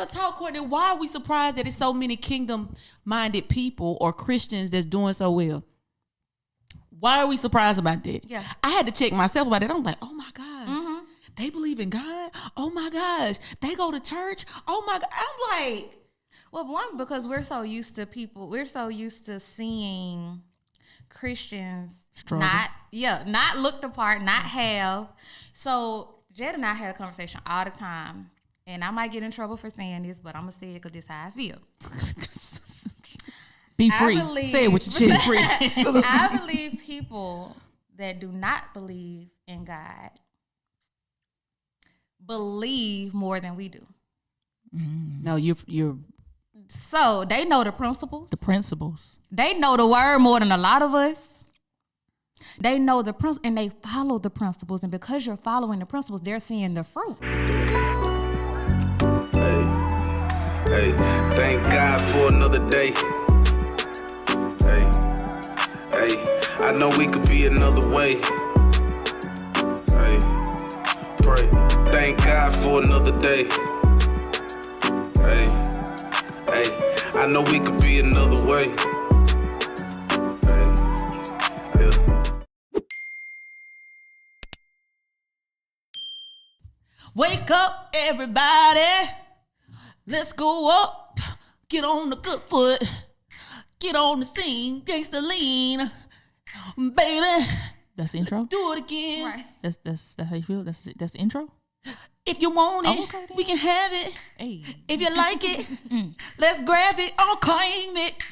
real talk, Cortne, why are we surprised that it's so many kingdom-minded people or Christians that's doing so well? Why are we surprised about that? Yeah. I had to check myself about it. I'm like, oh my gosh, they believe in God? Oh my gosh, they go to church? Oh my God. I'm like... Well, one, because we're so used to seeing Christians struggle. not looked apart, not have. So Jed and I had a conversation all the time, and I might get in trouble for saying this, but I'm gonna say it because this is how I feel. Be free. Say it with your chin free. I believe people that do not believe in God believe more than we do. No, you're So they know the principles. the principles. They know the word more than a lot of us. They know the principles and they follow the principles. And because you're following the principles, they're seeing the fruit. Hey, thank God for another day. Hey, I know we could be another way. Hey, pray. Thank God for another day. Hey, I know we could be another way. Hey, yeah. Wake up, everybody. Let's go up. Get on the good foot. Get on the scene. Gangsta lean. Baby. That's the intro? Do it again. Right. That's how you feel? That's the intro? If you want it, okay, we can have it. Hey. If you like it, let's grab it or claim it.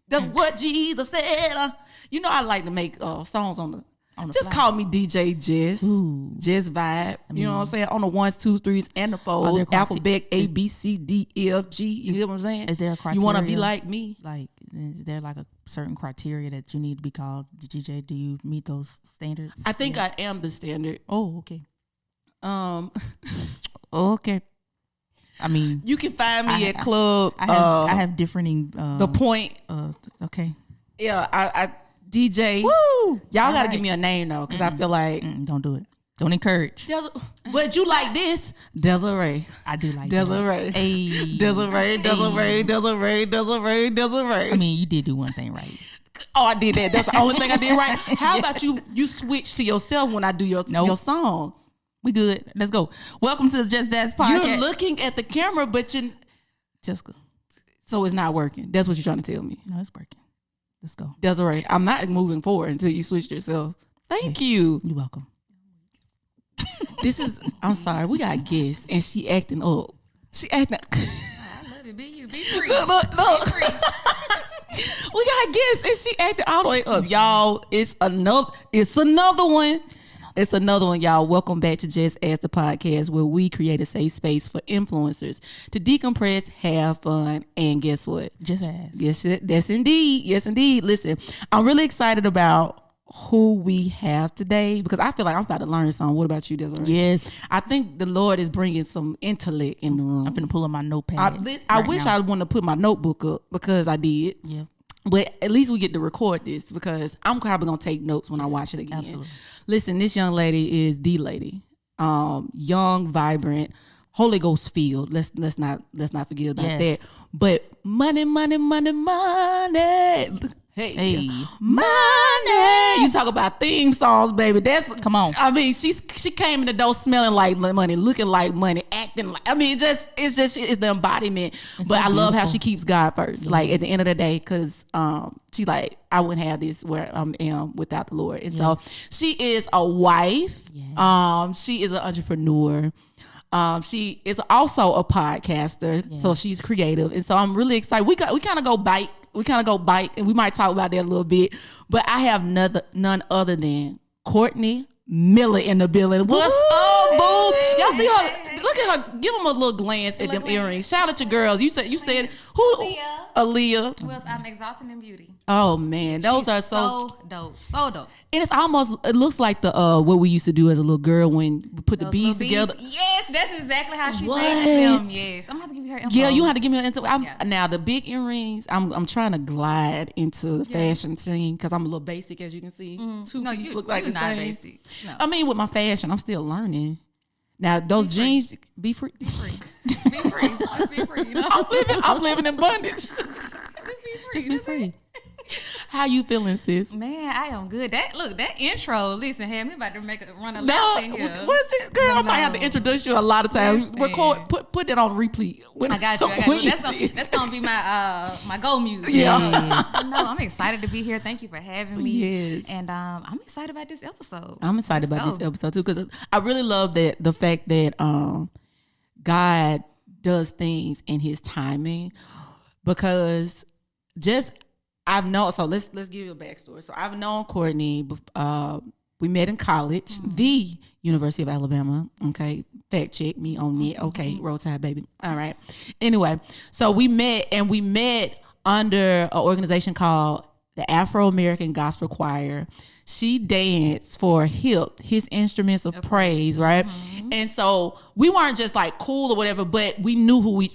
That's what Jesus said. You know I like to make songs on the just fly. call me DJ Jess. Ooh. Jess vibe. You know what I'm saying? On the 1s, 2s, 3s, and the 4s. Alphabet A, B, C, D, E, F, G. You see what I'm saying? Is there a criteria? You want to be like me? Like, is there like a certain criteria that you need to be called DJ? Do you meet those standards? I think I am the standard. Oh, okay. Okay. I mean, you can find me at club. I have differing. The point. Okay. Yeah, I DJ. Woo! Y'all gotta give me a name though, because I feel like don't do it. Don't encourage. But you like this, Desiree. I do like Desiree. Hey. Desiree. I mean, you did do one thing right. Oh, I did that. That's the only thing I did right. How about you switch to yourself when I do your song? We good. Let's go. Welcome to the JessAsk podcast. You're looking at the camera, but you Jessica. So it's not working. That's what you're trying to tell me. No, it's working. Let's go. Desiree, I'm not moving forward until you switch yourself. Thank you. You're welcome. I'm sorry, we got guests and she acting up. She acting I love it. Be free. Look. Be free. We got guests and she acting all the way up. Y'all, it's another one. It's another one, y'all. Welcome back to JessAsk, the podcast where we create a safe space for influencers to decompress, have fun, and guess what? JessAsk. Yes, that's indeed. Yes, indeed. Listen, I'm really excited about who we have today because I feel like I'm about to learn something. What about you, Desiree? Yes. I think the Lord is bringing some intellect in the room. I'm finna pull up my notepad. I wish I wanted to put my notebook up because I did. Yeah. But at least we get to record this because I'm probably gonna take notes when I watch it again. Absolutely. Listen, this young lady is the lady. Young, vibrant, Holy Ghost filled. Let's not forget about that. But money. Hey, money. You talk about theme songs, baby. Come on. I mean, she came in the door smelling like money, looking like money, acting like. I mean, it's the embodiment. It's but so I love how beautiful. she keeps God first. Yes. Like at the end of the day, because she like I wouldn't have this where I am without the Lord. And so she is a wife. Yes. She is an entrepreneur. She is also a podcaster, so she's creative, and so I'm really excited. We kind of go bike, and we might talk about that a little bit. But I have none other than Cortne Miller in the building. What's up, boo? Y'all see her? Look at her. Give them a little glance at them earrings. Shout out to girls. You said who? Aaliyah. With Exhausting in Beauty. Oh man, those are so dope. So dope. And it looks like the what we used to do as a little girl when we put the beads together. Yes, that's exactly how she made them. Yes, I'm gonna have to give you her info. Yeah, you have to give me an info. Now the big earrings. I'm trying to glide into the fashion scene because I'm a little basic, as you can see. Two pieces look like the same. Basic. No. I mean, with my fashion, I'm still learning. Now those jeans, be free. Be free. Be free. Just be free. You know? I'm living in bondage. Just be free. Just be free. How you feeling, sis? Man, I am good. That intro, listen, had me about to run a No, lap in here. what's it, girl? I might have to introduce you a lot of times. Listen. Record, put that on replay. I got you. That's gonna be my go music. Yeah. So, no, I'm excited to be here. Thank you for having me. Yes. And I'm excited about this episode. I'm excited Let's about go. this episode too because I really love the fact that God does things in His timing. Because I've known. So let's give you a backstory. So I've known Cortne. We met in college, the University of Alabama. Okay, fact check me on it. Okay, roll tide, baby. All right. Anyway, so we met under an organization called the Afro American Gospel Choir. She danced for HIP, His Instruments of Praise, right? And so we weren't just like cool or whatever, but we knew who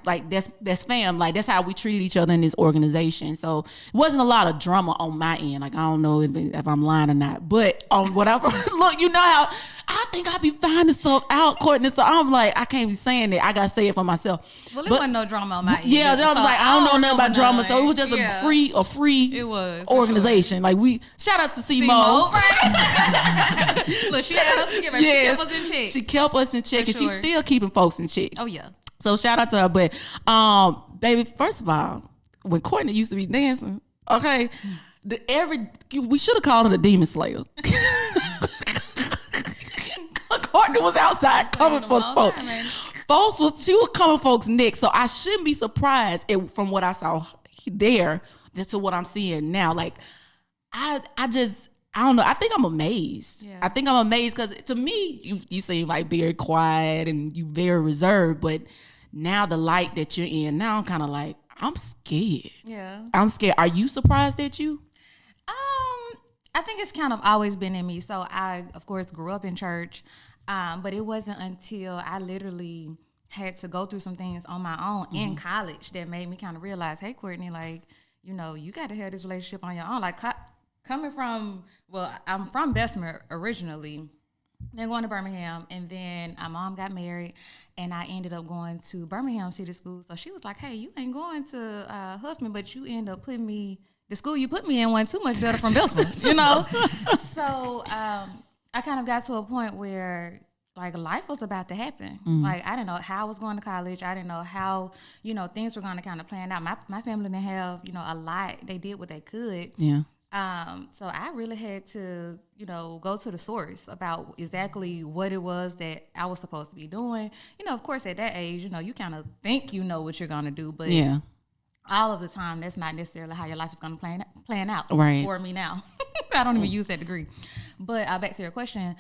like that's fam. Like that's how we treated each other in this organization. So it wasn't a lot of drama on my end. Like I don't know if I'm lying or not, but on whatever. Look, you know how I think I be finding stuff out, Cortne. So I'm like, I can't be saying it. I gotta say it for myself. Well, it wasn't no drama on my end. Yeah, that was like I don't know nothing about drama. So it was just Yeah. a free It was, for organization. Like we shout out to Simo. Right? Look, she had us together. Yes, She kept us in check. she kept us in check, For and she's sure. still keeping folks in check. Oh yeah. So shout out to her. But baby, first of all, when Cortne used to be dancing, okay, we should have called her the Demon Slayer. Cortne was outside coming for folks. She was coming folks' neck. So I shouldn't be surprised from what I saw there to what I'm seeing now. Like I don't know. I think I'm amazed. Yeah. I think I'm amazed because to me, you seem like very quiet and you very reserved. But now the light that you're in, now I'm kind of like, I'm scared. Yeah. I'm scared. Are you surprised at you? I think it's kind of always been in me. So I, of course, grew up in church, but it wasn't until I literally had to go through some things on my own in college that made me kind of realize, hey, Cortne, like, you know, you got to have this relationship on your own. Like, coming from, I'm from Bessemer originally, then going to Birmingham, and then my mom got married, and I ended up going to Birmingham City School. So she was like, hey, you ain't going to Huffman, but you end up putting me, the school you put me in wasn't too much better from Bessemer, you know? So I kind of got to a point where, like, life was about to happen. Like, I didn't know how I was going to college. I didn't know how, you know, things were going to kind of plan out. My family didn't have, you know, a lot. They did what they could. Yeah. So I really had to, you know, go to the source about exactly what it was that I was supposed to be doing. You know, of course, at that age, you know, you kind of think you know what you're going to do, but Yeah. all of the time, that's not necessarily how your life is going to plan out Right. for me now. I don't even use that degree. But back to your question,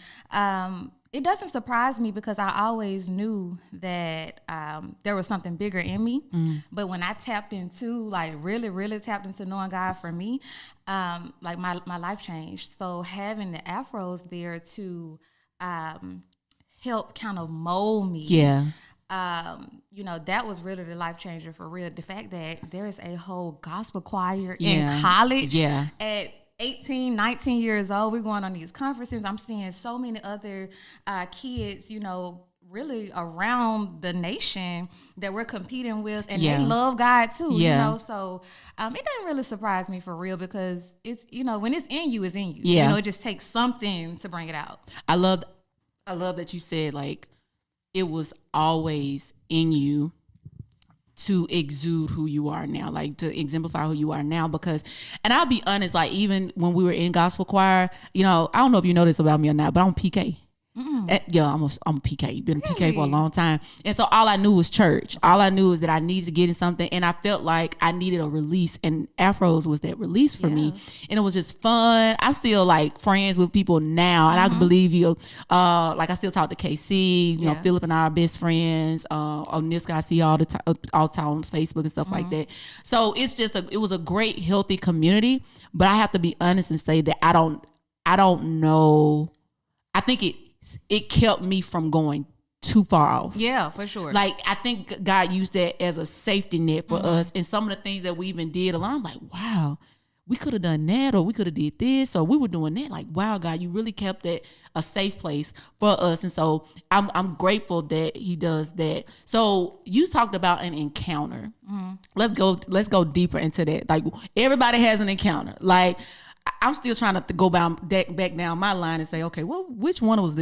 it doesn't surprise me because I always knew that there was something bigger in me. But when I tapped into, like, really, really tapped into knowing God for me, like, my life changed. So having the afros there to help kind of mold me. Yeah. You know, that was really the life changer for real. The fact that there is a whole gospel choir Yeah. in college Yeah. at 18, 19 years old. We're going on these conferences. I'm seeing so many other kids, you know, really around the nation that we're competing with, and Yeah. they love God too, Yeah. you know? So it didn't really surprise me for real because it's, you know, when it's in you, it's in you. Yeah. You know, it just takes something to bring it out. I love that you said, like, it was always in you to exude who you are now, like to exemplify who you are now. Because, and I'll be honest, like, even when we were in gospel choir, you know, I don't know if you know this about me or not, but I'm PK. Yeah, I'm a PK. Been a PK for a long time. And so all I knew was church. All I knew was that I needed to get in something, and I felt like I needed a release, and afros was that release for me. And it was just fun. I still, like, friends with people now, and I can believe you. Like, I still talk to KC, you know, Philip and I are best friends. On this guy, I see all the time on Facebook and stuff like that. So it's just it was a great, healthy community. But I have to be honest and say that I don't know. I think it kept me from going too far off. Yeah, for sure. Like, I think God used that as a safety net for us. And some of the things that we even did along, I'm like, wow, we could have done that, or we could have did this, or we were doing that. Like, wow, God, you really kept it a safe place for us. And so I'm grateful that he does that. So you talked about an encounter. Let's go deeper into that. Like, everybody has an encounter. Like, I'm still trying to go back down my line and say, okay, well, which one was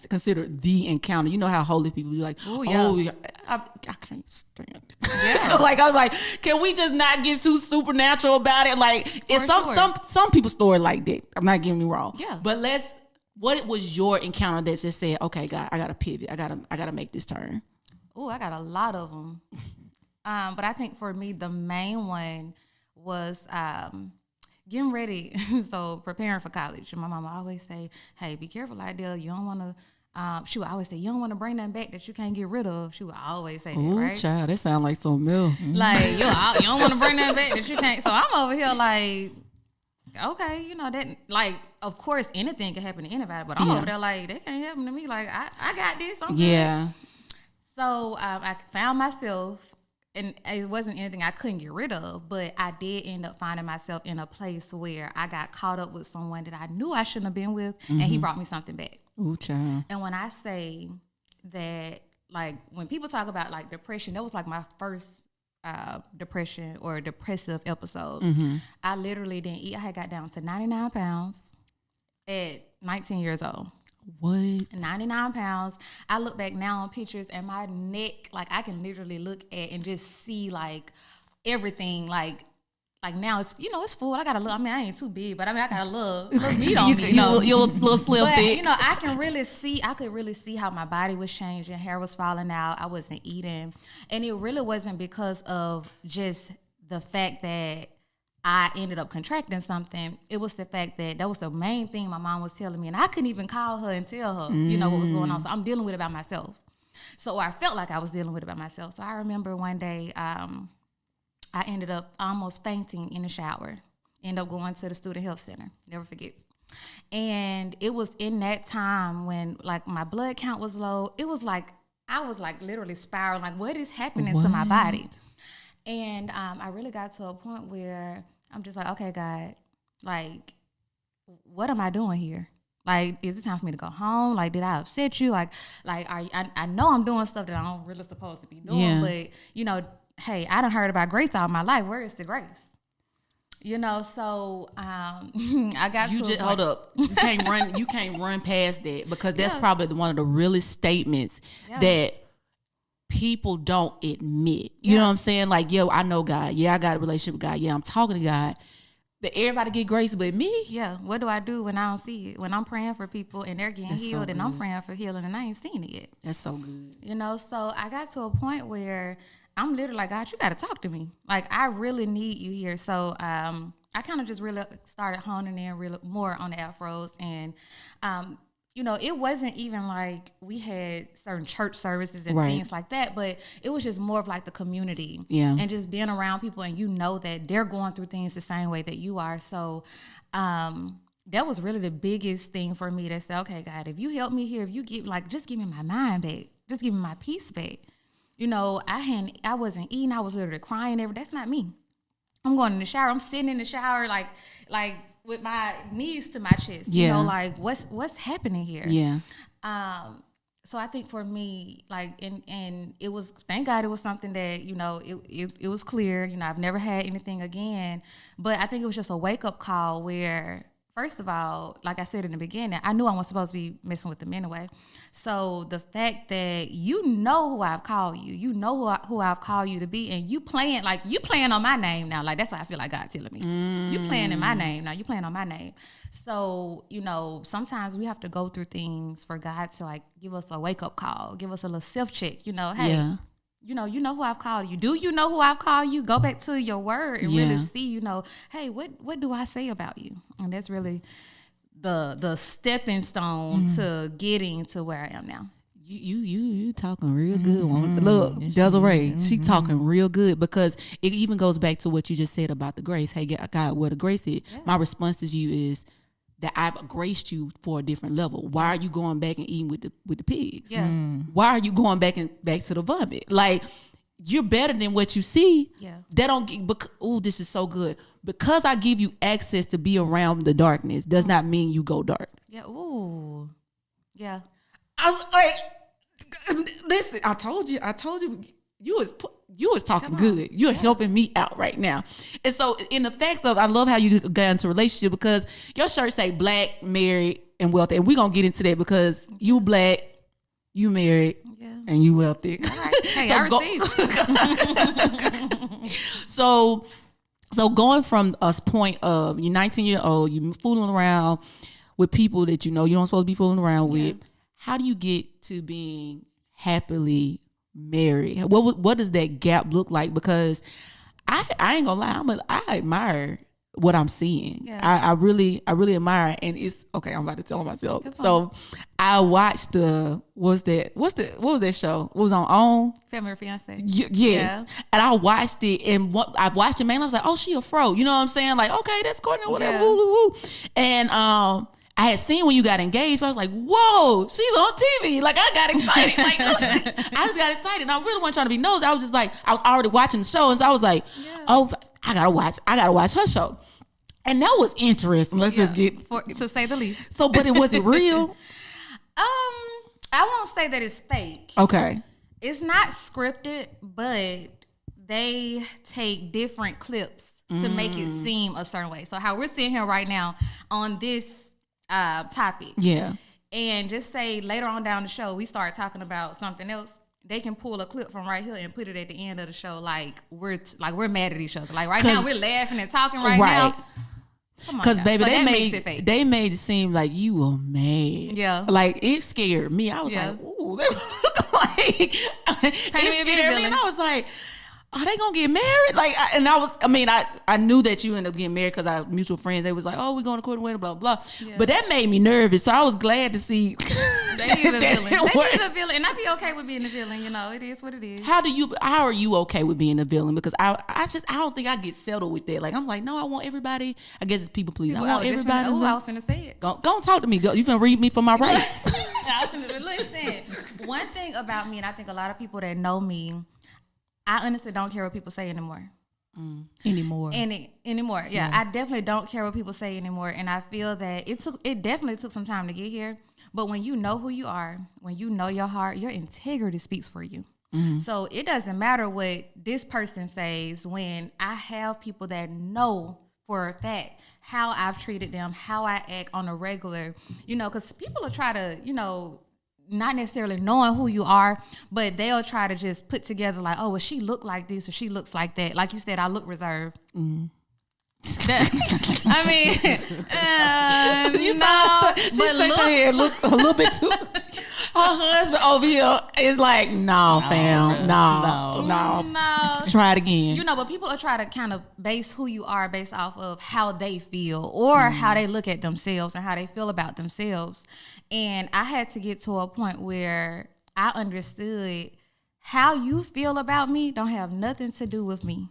considered the encounter? You know how holy people be like, I can't stand it. Yeah. Like, I was like, can we just not get too supernatural about it? Like, it's some people's story like that. I'm not getting me wrong. Yeah. But what was your encounter that just said, okay, God, I gotta pivot. I gotta make this turn. Oh, I got a lot of them. But I think for me, the main one was getting ready. So preparing for college. And my mama always say, hey, be careful out there. You don't want to, she would always say, you don't want to bring nothing back that you can't get rid of. She would always say that, right? Child, that sound like some milk. Like, you don't want to bring nothing back that you can't. So I'm over here like, okay, you know, that, like, of course, anything can happen to anybody, but I'm over there like, that can't happen to me. Like, I got this. I'm good. So I found myself, and it wasn't anything I couldn't get rid of, but I did end up finding myself in a place where I got caught up with someone that I knew I shouldn't have been with, and he brought me something back. Ooh, child. And when I say that, like, when people talk about, like, depression, that was, like, my first depression or depressive episode. I literally didn't eat. I had got down to 99 pounds at 19 years old. What? 99 pounds. I look back now on pictures and my neck, like, I can literally look at and just see, like, everything, like now it's, you know, it's full. I got a little, I mean, I ain't too big, but I mean, I got a little meat on me. You're a little slim but, thick. you know, I could really see how my body was changing. Hair was falling out. I wasn't eating. And it really wasn't because of just the fact that I ended up contracting something. It was the fact that was the main thing my mom was telling me. And I couldn't even call her and tell her, you know, what was going on. So I'm dealing with it by myself. So I felt like I was dealing with it by myself. So I remember one day, I ended up almost fainting in the shower. Ended up going to the student health center. Never forget. And it was in that time when, like, my blood count was low. It was like, I was, like, literally spiraling. Like, what is happening to my body? And I really got to a point where I'm just like, okay, God, like, what am I doing here? Like, is it time for me to go home? Like, did I upset you? Like, I know I'm doing stuff that I don't really supposed to be doing, but, you know, hey, I done heard about grace all my life. Where is the grace? You know, so I got you to just hold up. You can't run past that, because that's probably one of the realest statements that people don't admit. You know what I'm saying? Like, yo, I know God. Yeah, I got a relationship with God. Yeah, I'm talking to God. But everybody get grace but me. Yeah. What do I do when I don't see it? When I'm praying for people and they're getting healed, so and I'm praying for healing and I ain't seen it yet. That's so good. You know, so I got to a point where I'm literally like, God, you got to talk to me. Like, I really need you here. So I kind of just really started honing in really more on the afros. And, you know, it wasn't even like we had certain church services and things like that, but it was just more of like the community and just being around people, and you know that they're going through things the same way that you are. So that was really the biggest thing for me to say, okay, God, if you help me here, if you give, like, just give me my mind back, just give me my peace back. You know, I wasn't eating. I was literally crying that's not me. I'm going in the shower. I'm sitting in the shower like with my knees to my chest. You know, like, what's happening here? Yeah. So I think for me, like, and it was, thank God it was something that, you know, it was clear. You know, I've never had anything again. But I think it was just a wake up call where, first of all, like I said in the beginning, I knew I wasn't supposed to be messing with them anyway. So the fact that you know who I've called you, you know who I've called you to be, and you playing on my name now. Like, that's what I feel like God telling me. You playing in my name now. You playing on my name. So, you know, sometimes we have to go through things for God to, like, give us a wake up call, give us a little self check. You know, hey. You know who I've called you. Do you know who I've called you? Go back to your word and really see, you know, hey, what do I say about you? And that's really the stepping stone to getting to where I am now. You talking real good. Look, Desiree, she talking real good, because it even goes back to what you just said about the grace. Hey, God, where the grace is. My response to you is that I've graced you for a different level. Why are you going back and eating with the pigs? Why are you going back to the vomit? Like, you're better than what you see. Yeah. That don't get, this is so good. Because I give you access to be around the darkness does not mean you go dark. Yeah. Ooh. Yeah. I'm like, listen, I told you, you was talking good. You're helping me out right now. And so in the fact of, I love how you got into a relationship because your shirt say black, married, and wealthy. And we're going to get into that because you black, you married, and you wealthy. All right. Hey, so I received. So going from us point of you're 19-year-old, you fooling around with people that you know you don't supposed to be fooling around with. How do you get to being happily married? What does that gap look like? Because I ain't gonna lie, I admire what I'm seeing. Yeah. I really admire, and it's okay. I'm about to tell myself. So I watched what was that show? It was on Family or Fiance. Yes, yeah. And I watched it, and I watched it, man. I was like, oh, she a fro. You know what I'm saying? Like, okay, that's Cortne, whatever. Yeah. Woo, woo, woo. And I had seen when you got engaged, but I was like, whoa, she's on TV. Like, I got excited. Like, I just got excited. And I really wasn't trying to be nosy. I was just like, I was already watching the show. And so I was like, oh, I gotta watch her show. And that was interesting. Let's just get to say the least. So, but it wasn't real. I won't say that it's fake. Okay. It's not scripted, but they take different clips to make it seem a certain way. So how we're sitting here right now on this topic. Yeah. And just say later on down the show, we start talking about something else. They can pull a clip from right here and put it at the end of the show, like we're mad at each other. Like right now, we're laughing and talking right now. Because baby, so they made it seem like you were mad. Yeah. Like it scared me. I was like, ooh, like it scared me, and I was like, are they gonna get married? Like, I knew that you ended up getting married because our mutual friends, they was like, oh, we're going to Cortne wedding, blah, blah. Yeah. But that made me nervous. So I was glad to see. They need a villain. And I'd be okay with being a villain. You know, it is what it is. How are you okay with being a villain? Because I don't think I get settled with that. Like, I'm like, no, I want everybody. I guess it's people please. I want everybody. I was going to say it. Go talk to me. You finna read me for my race. Listen, one thing about me, and I think a lot of people that know me, I honestly don't care what people say anymore. Anymore. Yeah. I definitely don't care what people say anymore. And I feel that it definitely took some time to get here. But when you know who you are, when you know your heart, your integrity speaks for you. Mm-hmm. So it doesn't matter what this person says when I have people that know for a fact how I've treated them, how I act on a regular, because people will try to, not necessarily knowing who you are, but they'll try to just put together like, oh, well, she look like this or she looks like that. Like you said, I look reserved. I mean, look a little bit too. Her husband over here is like, no, fam, no. Try it again. But people will try to kind of base who you are based off of how they feel or how they look at themselves and how they feel about themselves. And I had to get to a point where I understood how you feel about me don't have nothing to do with me.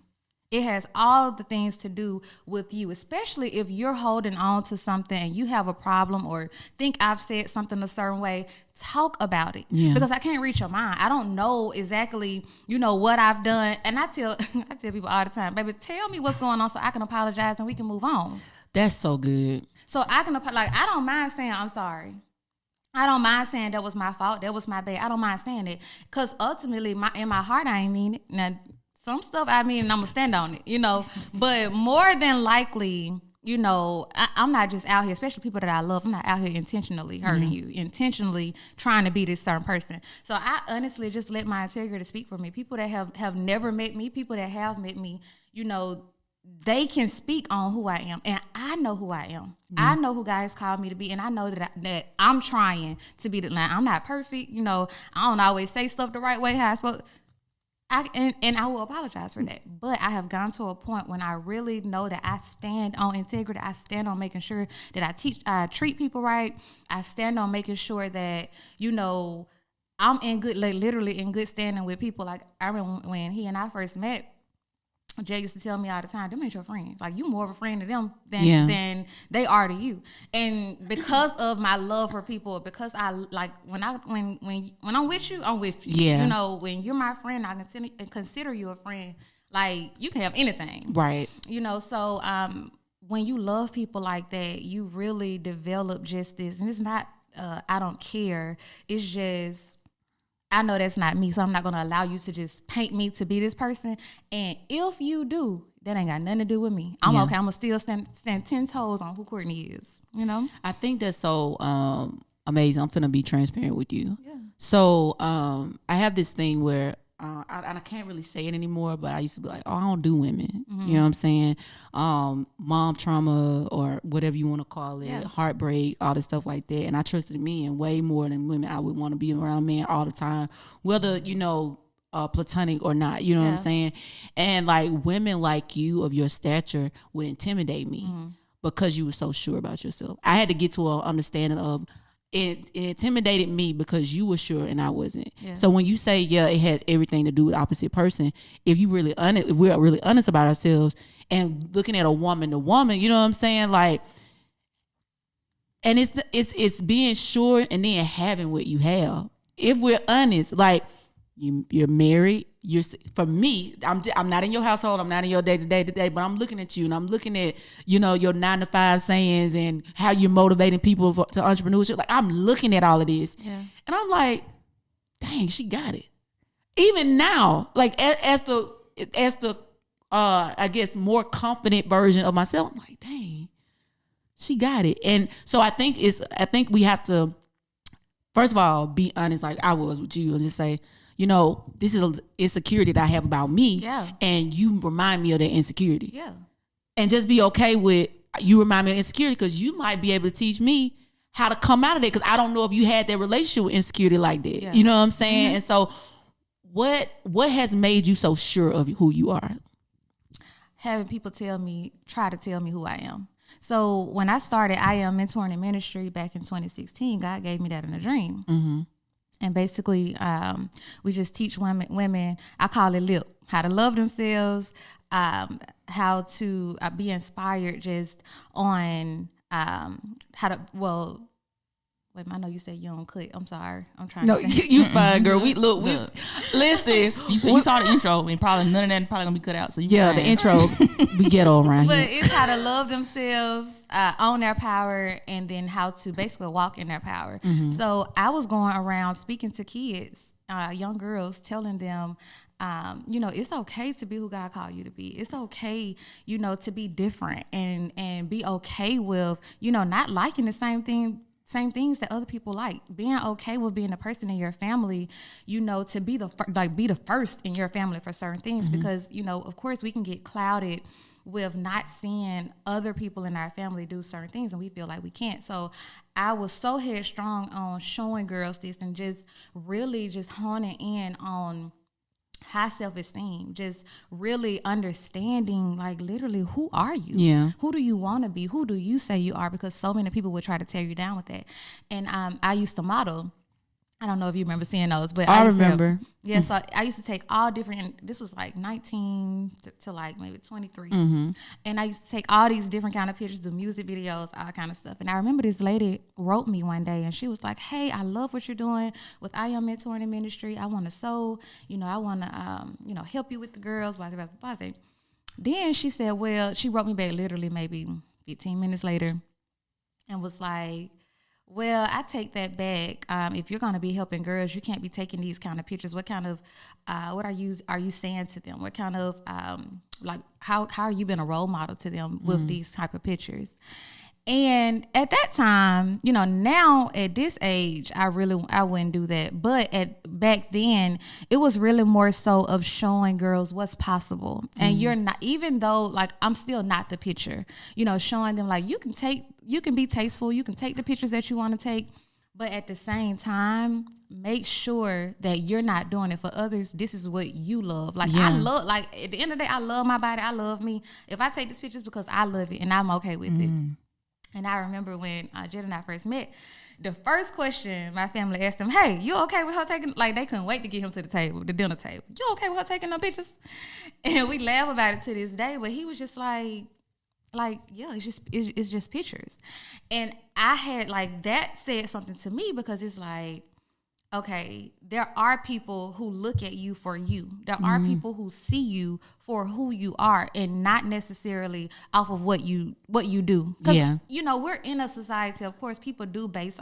It has all the things to do with you, especially if you're holding on to something and you have a problem or think I've said something a certain way. Talk about it because I can't reach your mind. I don't know exactly, what I've done. And I tell people all the time, baby, tell me what's going on so I can apologize and we can move on. That's so good. So I don't mind saying I'm sorry. I don't mind saying that was my fault. That was my bad. I don't mind saying it because ultimately in my heart, I ain't mean it. Now, some stuff I mean, and I'm going to stand on it, But more than likely, I'm not just out here, especially people that I love. I'm not out here intentionally hurting you, intentionally trying to be this certain person. So I honestly just let my integrity speak for me. People that have never met me, people that have met me, they can speak on who I am. And I know who I am. I know who God has called me to be. And I know that I'm trying to be I'm not perfect. I don't always say stuff the right way how I supposed. And I will apologize for that. But I have gone to a point when I really know that I stand on integrity. I stand on making sure that I treat people right. I stand on making sure that, I'm in good, literally in good standing with people. Like I remember when he and I first met, Jay used to tell me all the time, them ain't your friends. Like, you more of a friend to them than they are to you. And because of my love for people, because I like when I'm with you, I'm with you. Yeah. You know, when you're my friend, I consider you a friend. Like, you can have anything. Right. You know, so when you love people like that, you really develop just this. And it's not, I don't care. It's just, I know that's not me, so I'm not going to allow you to just paint me to be this person. And if you do, that ain't got nothing to do with me. I'm okay. I'm going to still stand 10 toes on who Cortne is, you know? I think that's so amazing. I'm finna be transparent with you. Yeah. So I have this thing where I can't really say it anymore, but I used to be like, oh, I don't do women. Mm-hmm. You know what I'm saying? Mom trauma or whatever you want to call it, heartbreak, all this stuff like that. And I trusted men way more than women. I would want to be around men all the time, whether, you know, platonic or not, you know what I'm saying? And like women like you of your stature would intimidate me because you were so sure about yourself. I had to get to an understanding of it intimidated me because you were sure and I wasn't. Yeah. So when you say, it has everything to do with opposite person, if we're really honest about ourselves and looking at a woman to woman, you know what I'm saying? Like, and it's being sure and then having what you have. If we're honest, like you're married, for me, I'm not in your household, I'm not in your day-to-day today, but I'm looking at you and I'm looking at, you know, your 9-to-5 sayings and how you're motivating people to entrepreneurship. Like, I'm looking at all of this and I'm like, dang, she got it. Even now, like as the I guess more confident version of myself, I'm like, dang, she got it. And so I think we have to, first of all, be honest, like I was with you, and just say, you know, this is an insecurity that I have about me. Yeah. And you remind me of that insecurity. Yeah. And just be okay with you remind me of insecurity, because you might be able to teach me how to come out of it, because I don't know if you had that relationship with insecurity like that. Yeah. You know what I'm saying? Mm-hmm. And so what has made you so sure of who you are? Having people try to tell me who I am. So when I started I Am Mentoring in Ministry back in 2016, God gave me that in a dream. Mm-hmm. And basically, we just teach women, I call it LIP, how to love themselves, how to be inspired just on how to, wait, I know you said you don't click. I'm sorry. I'm trying to think. You fine, girl. Listen. You saw the intro, and probably none of that probably gonna be cut out. So the intro we ghetto around here. But it's how to love themselves, own their power, and then how to basically walk in their power. Mm-hmm. So I was going around speaking to kids, young girls, telling them, you know, it's okay to be who God called you to be. It's okay, you know, to be different and be okay with, you know, not liking the same things that other people like. Being okay with being a person in your family, you know, to be the first in your family for certain things. Mm-hmm. Because, you know, of course we can get clouded with not seeing other people in our family do certain things, and we feel like we can't. So I was so headstrong on showing girls this and just really just honing in on high self-esteem, just really understanding, like, literally, who are you? Yeah. Who do you want to be? Who do you say you are? Because so many people would try to tear you down with that. And I used to model. I don't know if you remember seeing those, but I remember. So I used to take all different, this was like 19 to like maybe 23. Mm-hmm. And I used to take all these different kind of pictures, do music videos, all kind of stuff. And I remember this lady wrote me one day and she was like, hey, I love what you're doing with I Am Mentoring in Ministry. I want to sew, you know, I want to, you know, help you with the girls, blah, blah, blah, blah. Then she said, well, she wrote me back literally maybe 15 minutes later and was like, well, I take that back. If you're going to be helping girls, you can't be taking these kind of pictures. What kind of, what are you saying to them? What kind of, like, how are you being a role model to them with these type of pictures? And at that time, you know, now at this age, I wouldn't do that. But back then, it was really more so of showing girls what's possible. And you're not, even though, like, I'm still not the picture, you know, showing them, like, you can be tasteful, you can take the pictures that you want to take, but at the same time, make sure that you're not doing it for others. This is what you love. Like, I love, like, at the end of the day, I love my body, I love me. If I take these pictures because I love it and I'm okay with it. And I remember when Jed and I first met, The first question my family asked him, hey, you okay with her taking, like they couldn't wait to get him to the table, the dinner table. You okay with her taking no pictures? And we laugh about it to this day, but he was just like, yeah, it's just pictures. And I had like, that said something to me because it's like, okay, there are people who look at you for you. There are people who see you for who you are and not necessarily off of what you do. Yeah. You know, we're in a society, of course, people do base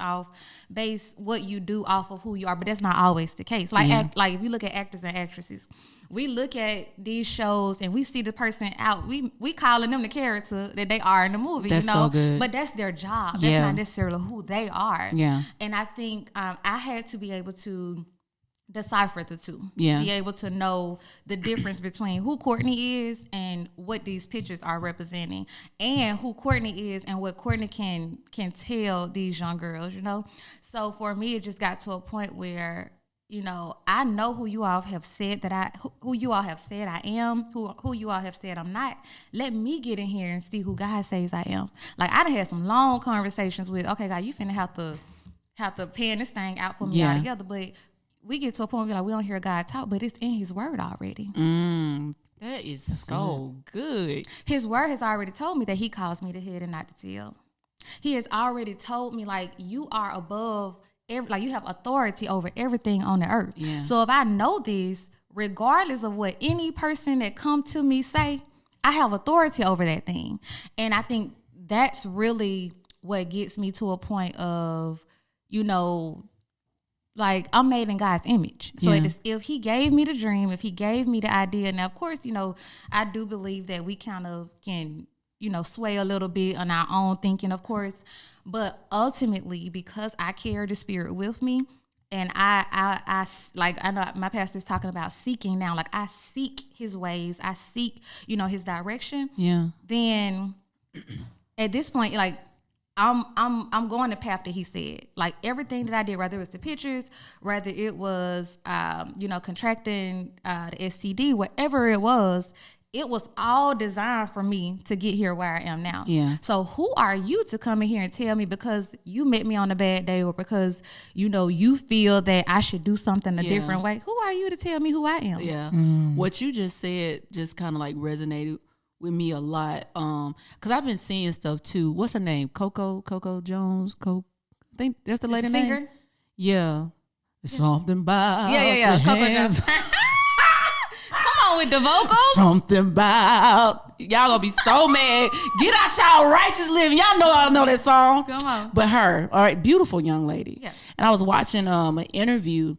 what you do off of who you are, but that's not always the case. Like, like if you look at actors and actresses, we look at these shows and we see the person out. We calling them the character that they are in the movie, that's you know. So good. But that's their job. That's not necessarily who they are. Yeah. And I think I had to be able to decipher the two. Yeah. Be able to know the difference between who Cortne is and what these pictures are representing, and who Cortne is and what Cortne can tell these young girls, you know. So for me, it just got to a point where, you know, I know who you all have said who you all have said I am, who you all have said I'm not. Let me get in here and see who God says I am. Like, I done had some long conversations with, okay, God, you finna have to pan this thing out for me all together. But we get to a point where we don't hear God talk, but it's in his word already. That is so good. His word has already told me that he calls me the head and not the tail. He has already told me, like, you are above like you have authority over everything on the earth. Yeah. So if I know this, regardless of what any person that come to me say, I have authority over that thing. And I think that's really what gets me to a point of, you know, like, I'm made in God's image. So if he gave me the dream, if he gave me the idea, now of course, you know, I do believe that we kind of can, you know, sway a little bit on our own thinking, of course. But ultimately, because I carry the Spirit with me, and I like, I know my pastor's talking about seeking now. Like, I seek his ways, I seek, you know, his direction. Yeah. Then at this point, like, I'm going the path that he said. Like, everything that I did, whether it was the pictures, whether it was you know, contracting the STD, whatever it was all designed for me to get here where I am now. Yeah. So who are you to come in here and tell me because you met me on a bad day, or because, you know, you feel that I should do something a different way? Who are you to tell me who I am? Yeah. What you just said just kind of like resonated with me a lot. Cause I've been seeing stuff too. What's her name? Coco Jones. I think that's the lady singer? name. Yeah. It's something about Yeah. Coco Jones. With the vocals, something about, y'all gonna be so mad. Get out y'all righteous living. Y'all know I know that song. Come on. But her, all right, beautiful young lady. Yeah. And I was watching an interview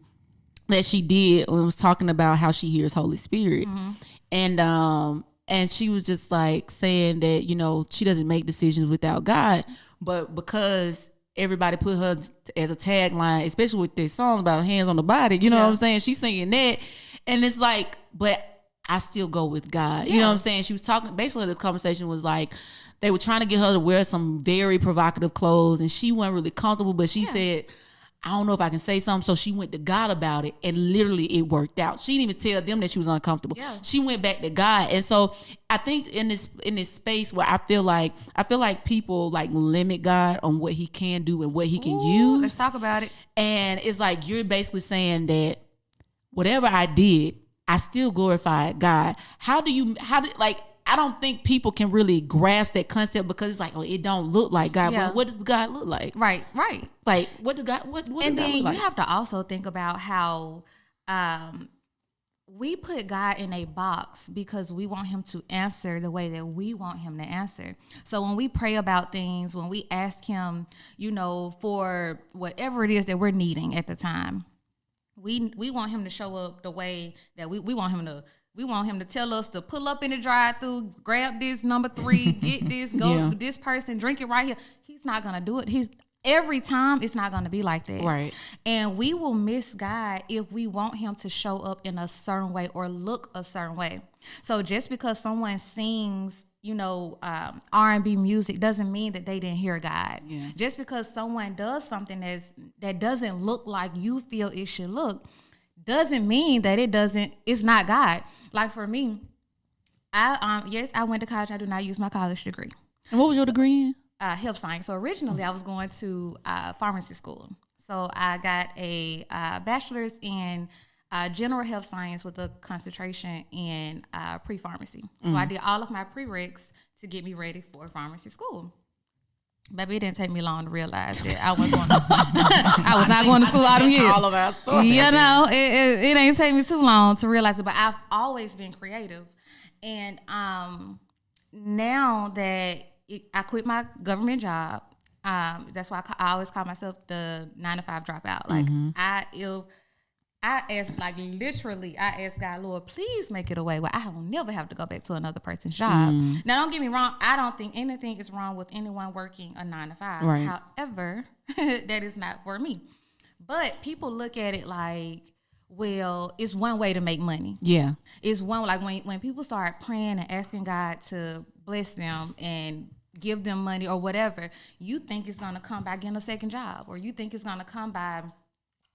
that she did when it was talking about how she hears Holy Spirit, and she was just like saying that, you know, she doesn't make decisions without God, but because everybody put her as a tagline, especially with this song about hands on the body, you know what I'm saying? She's singing that, and it's like, but I still go with God. You know what I'm saying? She was talking, basically the conversation was like, they were trying to get her to wear some very provocative clothes, and she wasn't really comfortable, but she said, I don't know if I can say something. So she went to God about it, and literally it worked out. She didn't even tell them that she was uncomfortable. Yeah. She went back to God. And so I think in this space where I feel like people like limit God on what he can do and what he can use. Let's talk about it. And it's like, you're basically saying that whatever I did, I still glorified God. I don't think people can really grasp that concept, because it's like, oh, it don't look like God. Yeah. But what does God look like? Right. Like, what does God look like? And then you have to also think about how we put God in a box because we want him to answer the way that we want him to answer. So when we pray about things, when we ask him, you know, for whatever it is that we're needing at the time, we want him to show up the way that we want him to. We want him to tell us to pull up in the drive-thru, grab this number 3, get this, go this person, drink it right here. He's not gonna do it. Every time it's not gonna be like that. Right. And we will miss God if we want him to show up in a certain way or look a certain way. So just because someone sings, you know, R&B music doesn't mean that they didn't hear God. Yeah. Just because someone does something that doesn't look like you feel it should look, doesn't mean that it's not God. Like for me, I went to college. I do not use my college degree. And what was your degree in? health science. So originally I was going to pharmacy school. So I got a bachelor's in general health science with a concentration in pre-pharmacy. So I did all of my prereqs to get me ready for pharmacy school. Baby, it didn't take me long to realize that I was going I was not going to school all them years. All of our story. You know, it ain't take me too long to realize it, but I've always been creative. And now that I quit my government job, that's why I always call myself the 9-to-5 dropout. Like I ask God, Lord, please make it a way where I will never have to go back to another person's job. Now, don't get me wrong. I don't think anything is wrong with anyone working a 9-to-5. Right. However, that is not for me. But people look at it like, well, it's one way to make money. Yeah. It's one, like when people start praying and asking God to bless them and give them money or whatever, you think it's going to come by getting a second job, or you think it's going to come by,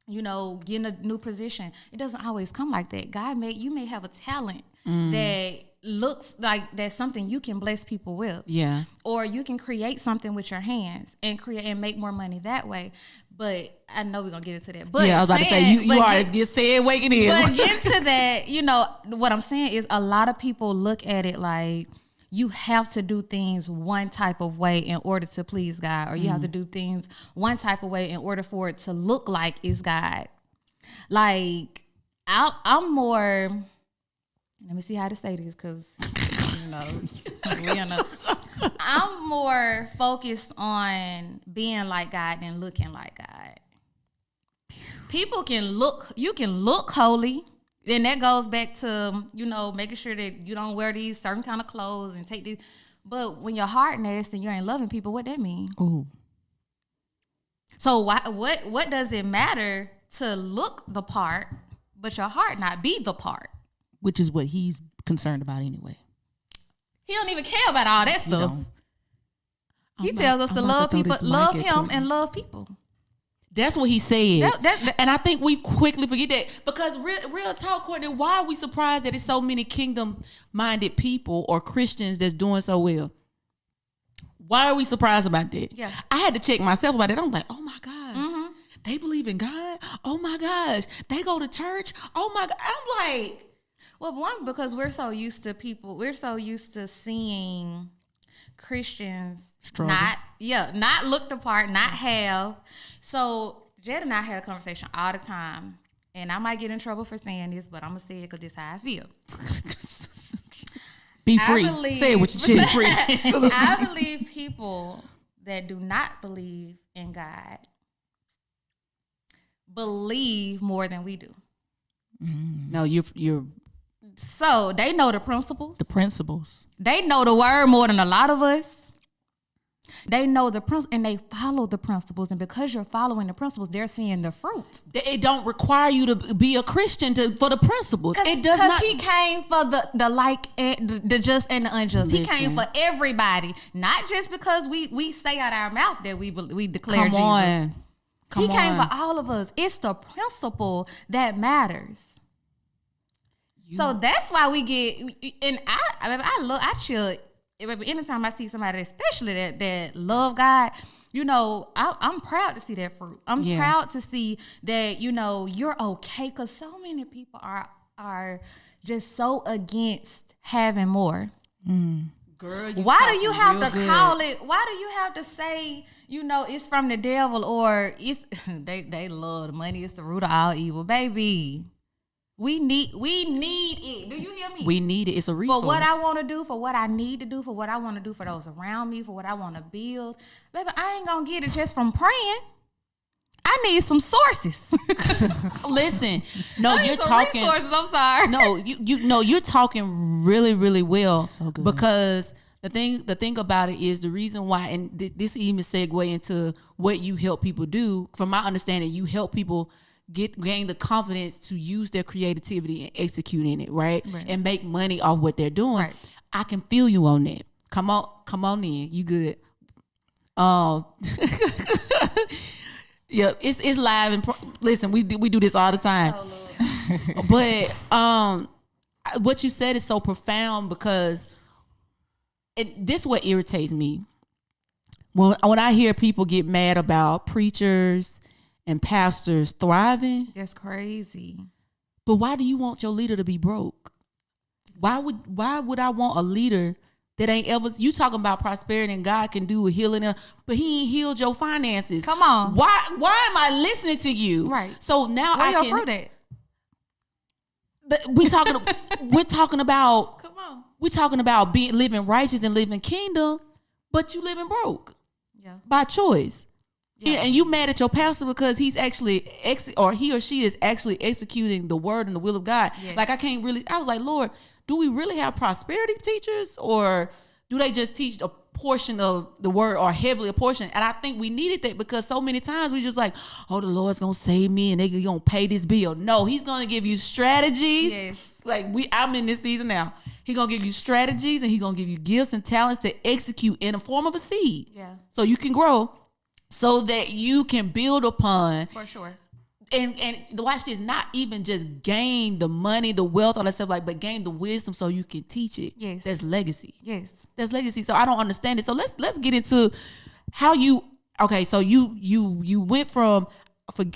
you know, getting a new position. It doesn't always come like that. You may have a talent that looks like that's something you can bless people with. Yeah. Or you can create something with your hands and make more money that way. But I know we're going to get into that. But yeah, I was about to say, you always get said waking in. But get to that, you know, what I'm saying is a lot of people look at it like you have to do things one type of way in order to please God, or you have to do things one type of way in order for it to look like it's God. Like, I'm more, let me see how to say this, because, you know, I'm more focused on being like God than looking like God. You can look holy. Then that goes back to, you know, making sure that you don't wear these certain kind of clothes and take these. But when your heart nasty and you ain't loving people, what that mean? Ooh. So what does it matter to look the part, but your heart not be the part? Which is what he's concerned about anyway. He don't even care about all that stuff. He tells us to love people, love him, and love people. That's what he said. And I think we quickly forget that, because real talk, Cortne, why are we surprised that it's so many kingdom-minded people or Christians that's doing so well? Why are we surprised about that? Yeah. I had to check myself about it. I'm like, oh my gosh, they believe in God? Oh my gosh, they go to church? Oh my God. I'm like, well, one, because we're so used to seeing Christians struggle. not look the part, not have. So Jed and I had a conversation all the time, and I might get in trouble for saying this, but I'm gonna say it because this is how I feel. Be free. Say it with your chin free. I believe people that do not believe in God believe more than we do. No, you're. So they know the principles. The principles. They know the word more than a lot of us. They know the principles and they follow the principles. And because you're following the principles, they're seeing the fruit. It don't require you to be a Christian for the principles. It does not. Because he came for the like and the just and the unjust. Listen. He came for everybody, not just because we say out our mouth that we declare Jesus. He came for all of us. It's the principle that matters. So that's why we get, and I chill. Anytime I see somebody, especially that love God, you know, I'm proud to see that fruit. I'm proud to see that, you know, you're okay, because so many people are just so against having more. Girl, why do you have to call it? Why do you have to say, you know, it's from the devil, or it's they love the money? It's the root of all evil, baby. We need it. Do you hear me? We need it. It's a resource. For what I want to do, for what I need to do, for what I want to do for those around me, for what I want to build. Baby, I ain't going to get it just from praying. I need some sources. Listen, no, you're some talking resources. I'm sorry. No, you're talking really, really well. So good. Because the thing about it is the reason why, and this even segue into what you help people do. From my understanding, you help people gain the confidence to use their creativity and execute in it, right? And make money off what they're doing. Right. I can feel you on that. Come on in. You good? Yeah, it's live and listen. We do this all the time. Oh, but what you said is so profound, because this is what irritates me. when I hear people get mad about preachers and pastors thriving, That's crazy. but why do you want your leader to be broke? Why would I want a leader that ain't ever, you talking about prosperity and God can do a healing, but he ain't healed your finances. Come on. Why am I listening to you? Right. So now Where I your can. fruit at? We're talking about Come on. we're talking about living righteous and living kingdom, but you living broke Yeah. by choice. Yeah. And you mad at your pastor because he's actually he or she is actually executing the word and the will of God. Yes. Like I was like, Lord, do we really have prosperity teachers, or do they just teach a portion of the word, or heavily a portion? And I think we needed that, because so many times we just like, oh, the Lord's gonna save me and they gonna pay this bill. No, he's gonna give you strategies. Yes. Like I'm in this season now. He's gonna give you strategies, and he's gonna give you gifts and talents to execute in the form of a seed. Yeah. So you can grow, so that you can build upon. For sure. And watch this, not even just gain the money, the wealth, all that stuff, but gain the wisdom so you can teach it. Yes. That's legacy. Yes. That's legacy. So I don't understand it. So let's get into how you, okay, so you went from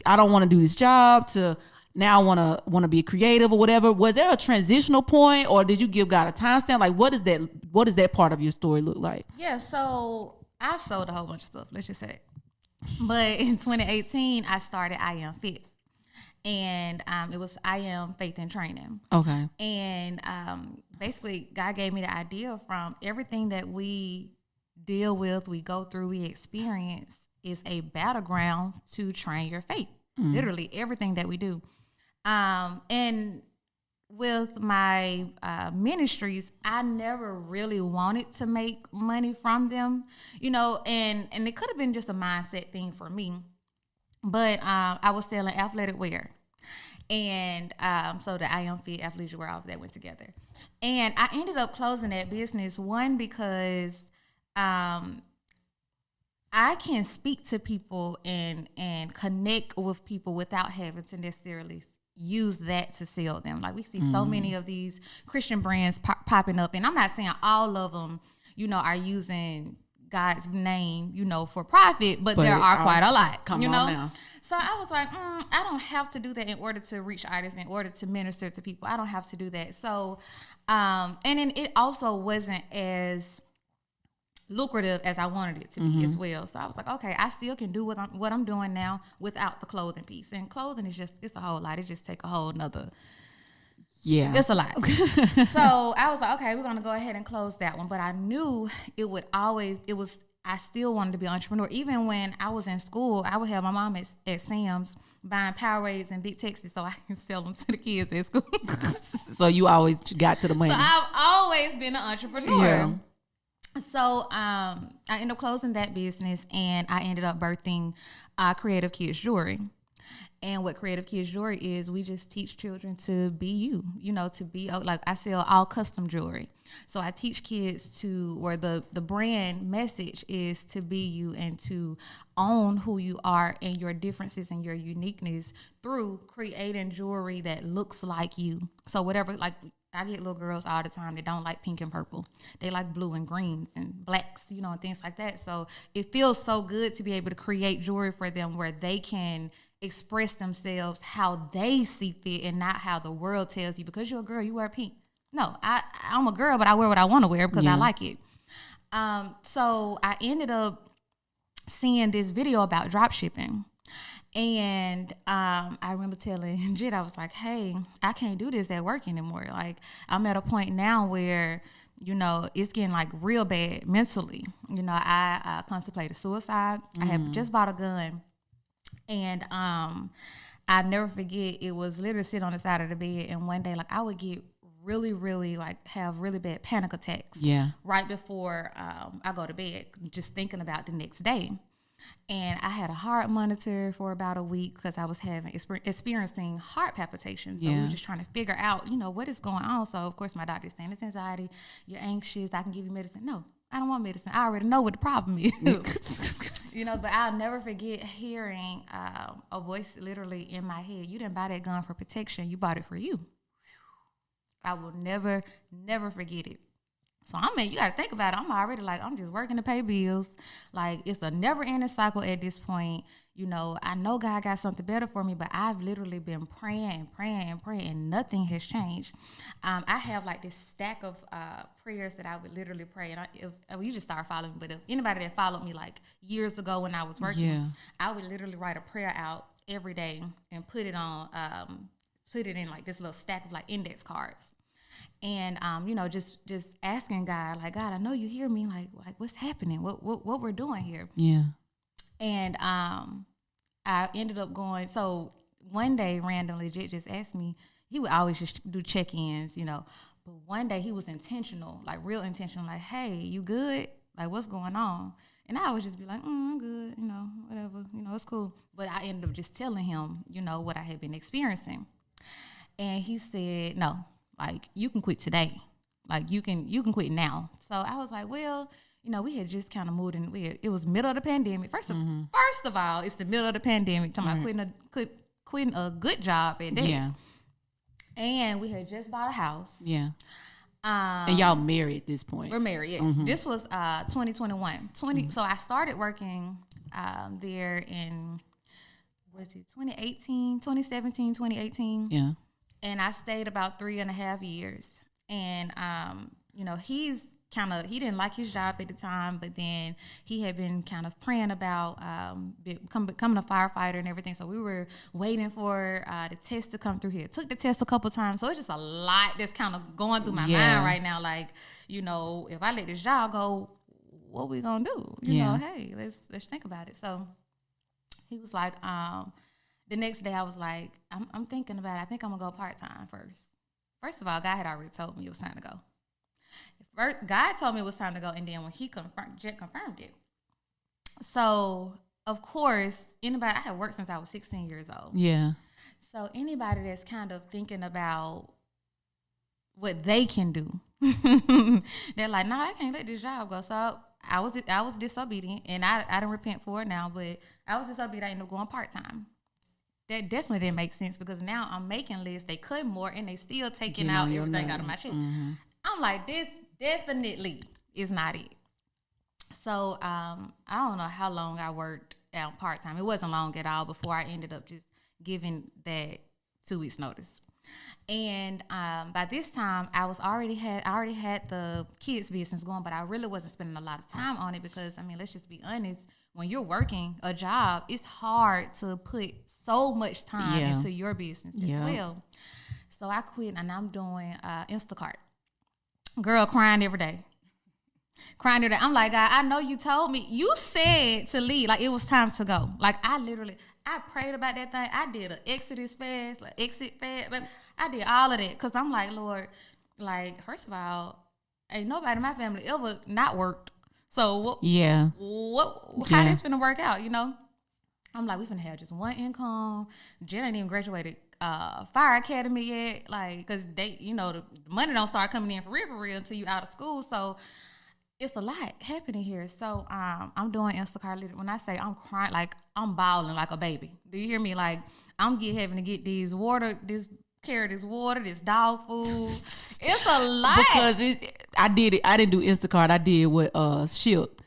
I don't want to do this job to now I want to be creative or whatever. Was there a transitional point, or did you give God a timestamp? Like what does that part of your story look like? Yeah, so I've sold a whole bunch of stuff, let's just say that. But in 2018, I started I Am Fit. And it was I Am Faith and Training. Okay. And basically, God gave me the idea from everything that we deal with, we go through, we experience is a battleground to train your faith. Literally, everything that we do. And with my ministries, I never really wanted to make money from them, and it could have been just a mindset thing for me. But I was selling athletic wear. And so the I Am Fit athleisure wear, all of that went together. And I ended up closing that business, one, because I can speak to people and connect with people without having to necessarily use that to sell them. Like we see so many of these Christian brands popping up, and I'm not saying all of them, are using God's name, for profit, but there are quite a lot. Come on now. So I was like, I don't have to do that in order to reach artists, in order to minister to people. I don't have to do that. So, and then it also wasn't as lucrative as I wanted it to be as well. So I was like, okay, I still can do what I'm doing now without the clothing piece. And clothing is it's a whole lot. It just take a whole nother. Yeah. It's a lot. So I was like, okay, we're going to go ahead and close that one. But I knew I still wanted to be an entrepreneur. Even when I was in school, I would have my mom at Sam's buying Powerades and Big Texas so I can sell them to the kids at school. So you always got to the money. So I've always been an entrepreneur. Yeah. So I ended up closing that business, and I ended up birthing Creative Kids Jewelry. And what Creative Kids Jewelry is, we just teach children to be you, to be, like I sell all custom jewelry. So I teach kids where the brand message is to be you and to own who you are and your differences and your uniqueness through creating jewelry that looks like you. So whatever, like I get little girls all the time that don't like pink and purple. They like blue and greens and blacks, and things like that. So it feels so good to be able to create jewelry for them where they can express themselves how they see fit and not how the world tells you, because you're a girl, you wear pink. No, I'm a girl, but I wear what I want to wear because I like it. So I ended up seeing this video about drop shipping. And I remember telling Jit, I was like, hey, I can't do this at work anymore. Like, I'm at a point now where, it's getting like real bad mentally. I contemplated suicide. I had just bought a gun. And I never forget, it was literally sitting on the side of the bed. And one day, like, I would get really, really, like, have really bad panic attacks. Yeah. Right before I go to bed, just thinking about the next day. And I had a heart monitor for about a week because I was experiencing heart palpitations. So we were just trying to figure out, what is going on. So, of course, my doctor's saying it's anxiety. You're anxious. I can give you medicine. No, I don't want medicine. I already know what the problem is. But I'll never forget hearing a voice literally in my head. You didn't buy that gun for protection. You bought it for you. I will never, never forget it. So you got to think about it. I'm already like, I'm just working to pay bills. Like, it's a never-ending cycle at this point. I know God got something better for me, but I've literally been praying, and nothing has changed. I have like this stack of prayers that I would literally pray. And if you just start following me, but if anybody that followed me like years ago when I was working, I would literally write a prayer out every day and put it in like this little stack of like index cards. And just asking God, like, God, I know you hear me, like what's happening, what we're doing here. Yeah. And I ended up going. So one day, randomly, Jet just asked me. He would always just do check-ins, But one day he was intentional, like real intentional, like, hey, you good? Like, what's going on? And I would just be like, I'm good, whatever, it's cool. But I ended up just telling him, what I had been experiencing. And he said, no. Like, you can quit today. Like, you can quit now. So I was like, well, we had just kind of moved in. It was middle of the pandemic. First of all, it's the middle of the pandemic. Talking about quitting a good job at that. Yeah. And we had just bought a house. Yeah. And y'all married at this point. We're married, yes. Mm-hmm. This was 2021. So I started working there in, 2017, 2018. Yeah. And I stayed about 3.5 years. And, he didn't like his job at the time, but then he had been kind of praying about becoming a firefighter and everything. So we were waiting for the test to come through here. Took the test a couple times. So it's just a lot that's kind of going through my mind right now. Like, if I let this job go, what we going to do? Hey, let's think about it. So he was like, the next day I was like, I'm thinking about it. I think I'm going to go part-time first. First of all, God had already told me it was time to go. God told me it was time to go, and then when Jet confirmed it. So, of course, I had worked since I was 16 years old. Yeah. So anybody that's kind of thinking about what they can do, they're like, no, I can't let this job go. So I was disobedient, and I didn't repent for it now, but I was disobedient. I ended up going part-time. That definitely didn't make sense because now I'm making less. They cut more, and they still taking out everything out of my check. Mm-hmm. I'm like, this definitely is not it. So I don't know how long I worked out part-time. It wasn't long at all before I ended up just giving that 2 weeks notice. And by this time, I already had the kids business going, but I really wasn't spending a lot of time on it because, let's just be honest, when you're working a job, it's hard to put so much time into your business as well. So I quit, and I'm doing Instacart. Girl, crying every day. I'm like, God, I know you told me. You said to leave. Like, it was time to go. Like, I prayed about that thing. I did an exit fast. But I did all of that because I'm like, Lord, like, first of all, ain't nobody in my family ever not worked. So, how this finna work out, I'm like, we finna have just one income. Jen ain't even graduated Fire Academy yet, like, because they, the money don't start coming in for real until you out of school. So it's a lot happening here. So I'm doing Instacart. When I say I'm crying, like I'm bawling like a baby. Do you hear me? Like I'm having to get this water, this dog food. It's a lot because I did it. I didn't do Instacart. I did what Ship.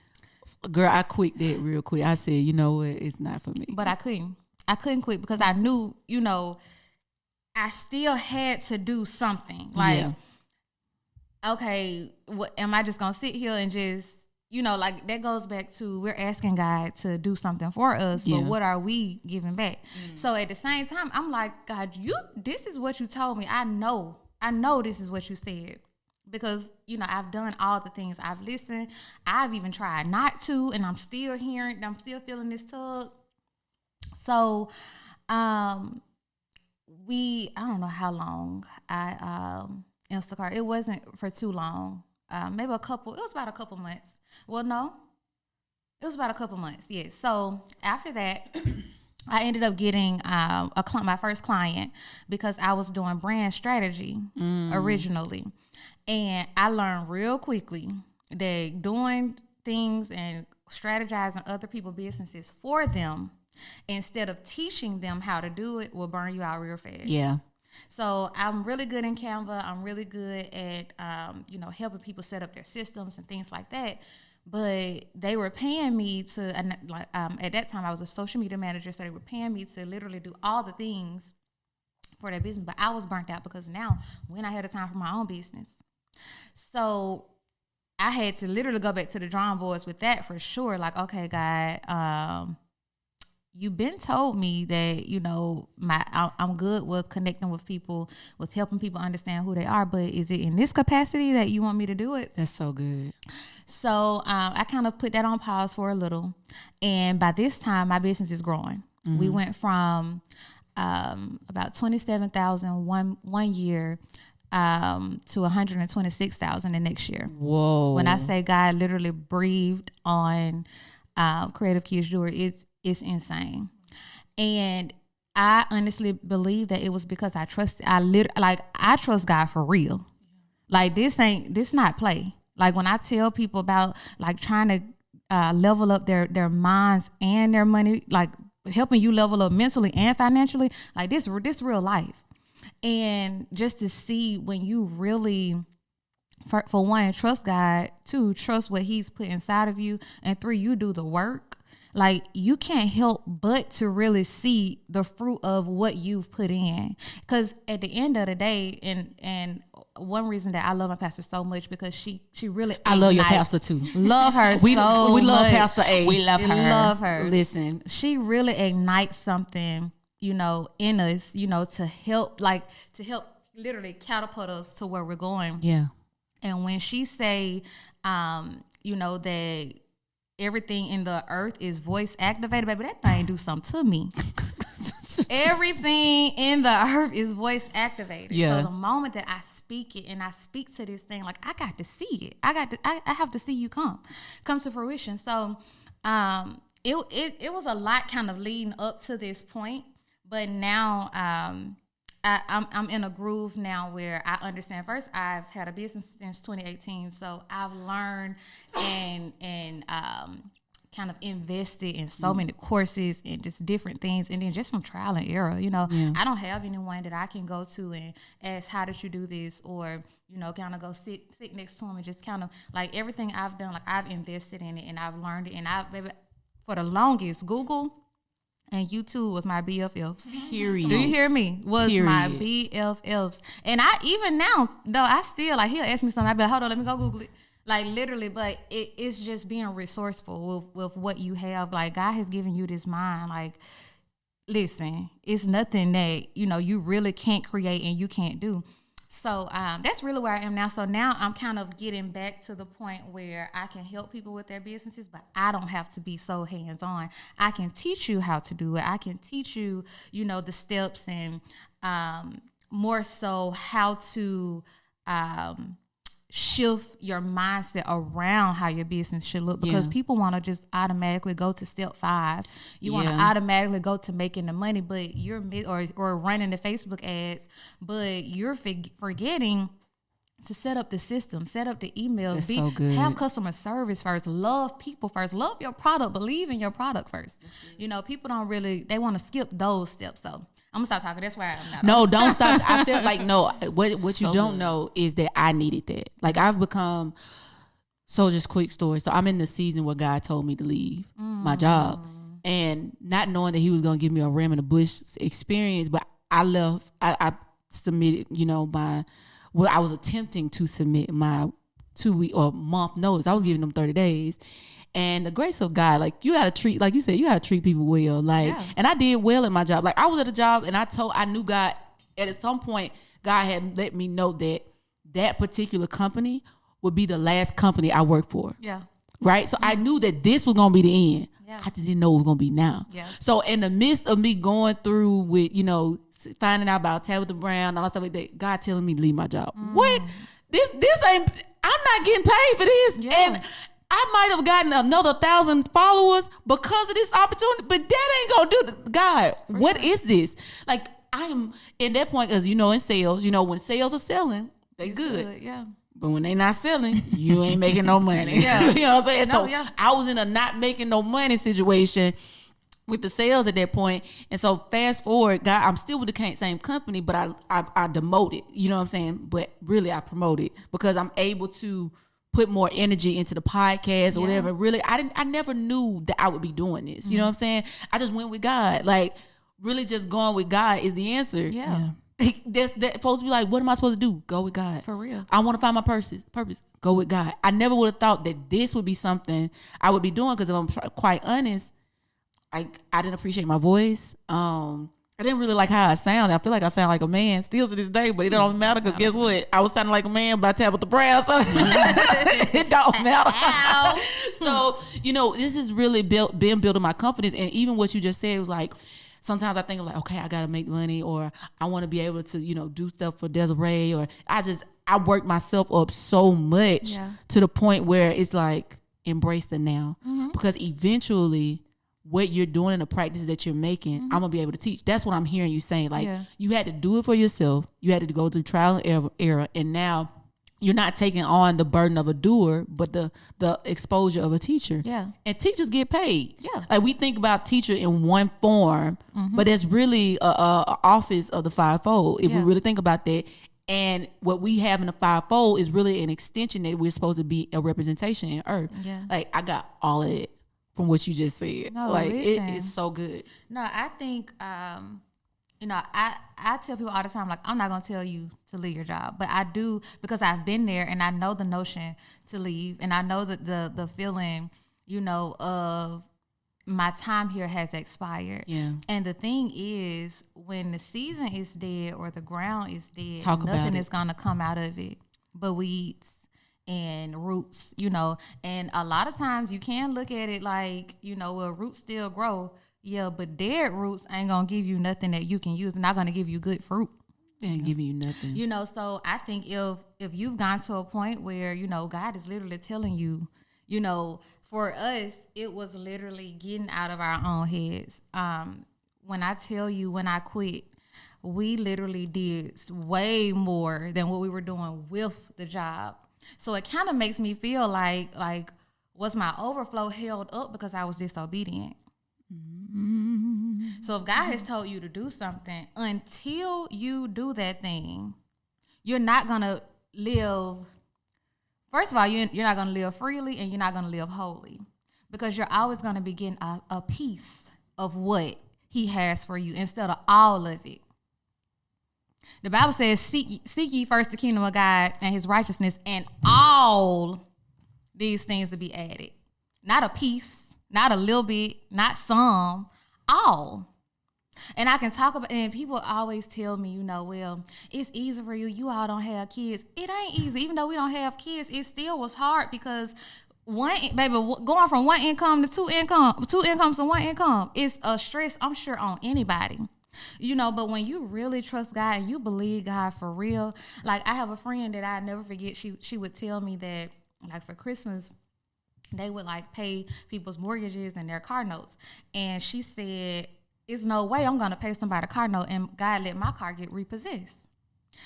Girl, I quit that real quick. I said, you know what, it's not for me. But I couldn't quit because I knew, I still had to do something. Like, okay, what am I just gonna sit here and just, like that goes back to we're asking God to do something for us, but what are we giving back? So at the same time, I'm like, God, this is what you told me. I know this is what you said. Because, I've done all the things. I've listened. I've even tried not to, and I'm still feeling this tug. So, I don't know how long I Instacart. It wasn't for too long. It was about a couple months. Well, no. It was about a couple months, yes. So, after that, I ended up getting my first client because I was doing brand strategy originally. And I learned real quickly that doing things and strategizing other people's businesses for them instead of teaching them how to do it will burn you out real fast. Yeah. So I'm really good in Canva. I'm really good at, helping people set up their systems and things like that. But they were paying me to, at that time I was a social media manager, so they were paying me to literally do all the things for their business. But I was burnt out because now when I had the time for my own business. So I had to literally go back to the drawing boards with that for sure. Like, okay, God, you've been told me that, I'm good with connecting with people, with helping people understand who they are, but is it in this capacity that you want me to do it? That's so good. So I kind of put that on pause for a little. And by this time, my business is growing. Mm-hmm. We went from about 27,000 one year to 126,000 the next year. Whoa. When I say God literally breathed on Creative Kids Jewelry, it's insane. And I honestly believe that it was because I trust God for real. Like this not play. Like when I tell people about like trying to level up their minds and their money, like helping you level up mentally and financially, like this real life. And just to see when you really, for one, trust God, two, trust what he's put inside of you, and three, you do the work. Like you can't help but to really see the fruit of what you've put in. Because at the end of the day, and one reason that I love my pastor so much, because she really I love your pastor too. Love her we so we love much. Pastor A. We love her. Love her. Listen, she really ignites something, in us, to help literally catapult us to where we're going. Yeah. And when she say, that everything in the earth is voice activated, baby, that thing do something to me. Everything in the earth is voice activated. Yeah. So the moment that I speak it and I speak to this thing, like I got to see it. I have to see you come to fruition. So it was a lot kind of leading up to this point, but now I'm in a groove now where I understand. First, I've had a business since 2018, so I've learned and kind of invested in so many courses and just different things, and then just from trial and error. I don't have anyone that I can go to and ask, how did you do this, or kind of go sit next to them and just kind of like everything I've done, like I've invested in it and I've learned it, and for the longest, Google and YouTube was my BFFs. Period. Do you hear me? Was Period. my BFFs. And I even now, though, I still, like, he'll ask me something, I'll be like, hold on, let me go Google it. Like, literally, but it's just being resourceful with what you have. Like, God has given you this mind. Like, listen, it's nothing that, you really can't create and you can't do. So that's really where I am now. So now I'm kind of getting back to the point where I can help people with their businesses, but I don't have to be so hands-on. I can teach you how to do it. I can teach you, the steps, and more so how to shift your mindset around how your business should look, because people want to just automatically go to step 5. You want to automatically go to making the money, but you're or running the Facebook ads, but you're forgetting to set up the system, set up the emails, so good. Have customer service first, love people first, love your product, believe in your product first. People don't really, they want to skip those steps. So I'm gonna stop talking. That's where I am now. No, don't stop. I feel like what So you don't good. know is that I needed that. Like I've become. So just quick story. So I'm in the season where God told me to leave my job, and not knowing that He was gonna give me a ram in the bush experience, but I left. I submitted. I was attempting to submit my 2-week or month notice. I was giving them 30 days. And the grace of God, like you gotta treat, like you said, you gotta treat people well. Like, and I did well in my job. Like I was at a job, and I knew God. At some point, God had let me know that particular company would be the last company I worked for. Yeah. Right. So I knew that this was gonna be the end. Yeah. I just didn't know it was gonna be now. Yeah. So in the midst of me going through with finding out about Tabitha Brown and all that stuff like that, God telling me to leave my job. What? This ain't. I'm not getting paid for this. Yeah. And I might have gotten another 1,000 followers because of this opportunity, but that ain't gonna do the God. What is this? Like I am in that point, because in sales, when sales are selling, they good. Yeah. But when they not selling, you ain't making no money. Yeah. You know what I'm saying? No, So yeah. I was in a not making no money situation with the sales at that point. And so fast forward, God, I'm still with the same company, but I demoted, you know what I'm saying? But really I promoted because I'm able to put more energy into the podcast or whatever. Really, I never knew that I would be doing this. You know what I'm saying? I just went with God. Like, really just going with God is the answer. Yeah. That's supposed to be like, what am I supposed to do? Go with God. For real. I want to find my purpose. Go with God. I never would have thought that this would be something I would be doing because if I'm quite honest, I didn't appreciate my voice. I didn't really like how I sound. I feel like I sound like a man still to this day, but it don't matter because guess what? I was sounding like a man by Tabitha Brown, so it don't matter. So, you know, this is really been building my confidence. And even what you just said was like, sometimes I think of like, okay, I got to make money or I want to be able to, you know, do stuff for Desiree or I work myself up so much to the point where it's like, embrace the now. Because eventually what you're doing and the practices that you're making, I'm gonna be able to teach. That's what I'm hearing you saying. Like you had to do it for yourself. You had to go through trial and error, and now you're not taking on the burden of a doer, but the exposure of a teacher. Yeah. And teachers get paid. Yeah. Like we think about teacher in one form, but it's really a office of the fivefold. If we really think about that. And what we have in the fivefold is really an extension that we're supposed to be a representation in earth. Yeah. Like I got all of it from what you just said. No, like it is so good. No, I think you know, I tell people all the time, like, I'm not gonna tell you to leave your job, but I do because I've been there and I know the notion to leave, and I know that the feeling, you know, of my time here has expired. Yeah. And the thing is, when the season is dead or the ground is dead, nothing is gonna come out of it but weeds and roots, you know. And a lot of times you can look at it like, you know, well, roots still grow. Yeah, but dead roots ain't gonna give you nothing that you can use. They're not gonna give you good fruit. They ain't giving you nothing. You know, so I think if you've gone to a point where, you know, God is literally telling you, you know, for us, it was literally getting out of our own heads. When I tell you, when I quit, we literally did way more than what we were doing with the job. So it kind of makes me feel like was my overflow held up because I was disobedient? So if God has told you to do something, until you do that thing, you're not going to live. First of all, you're not going to live freely and you're not going to live holy because you're always going to be getting a piece of what he has for you instead of all of it. The Bible says, seek ye first the kingdom of God and his righteousness, and all these things will be added. Not a piece, not a little bit, not some, all. And I can talk about, and people always tell me, you know, well, it's easy for you. You all don't have kids. It ain't easy. Even though we don't have kids, it still was hard because going from one income to two incomes to one income is a stress, I'm sure, on anybody. You know, but when you really trust God and you believe God for real, like I have a friend that I never forget. She would tell me that, like, for Christmas, they would like pay people's mortgages and their car notes. And she said, "There's no way I'm going to pay somebody a car note and God let my car get repossessed."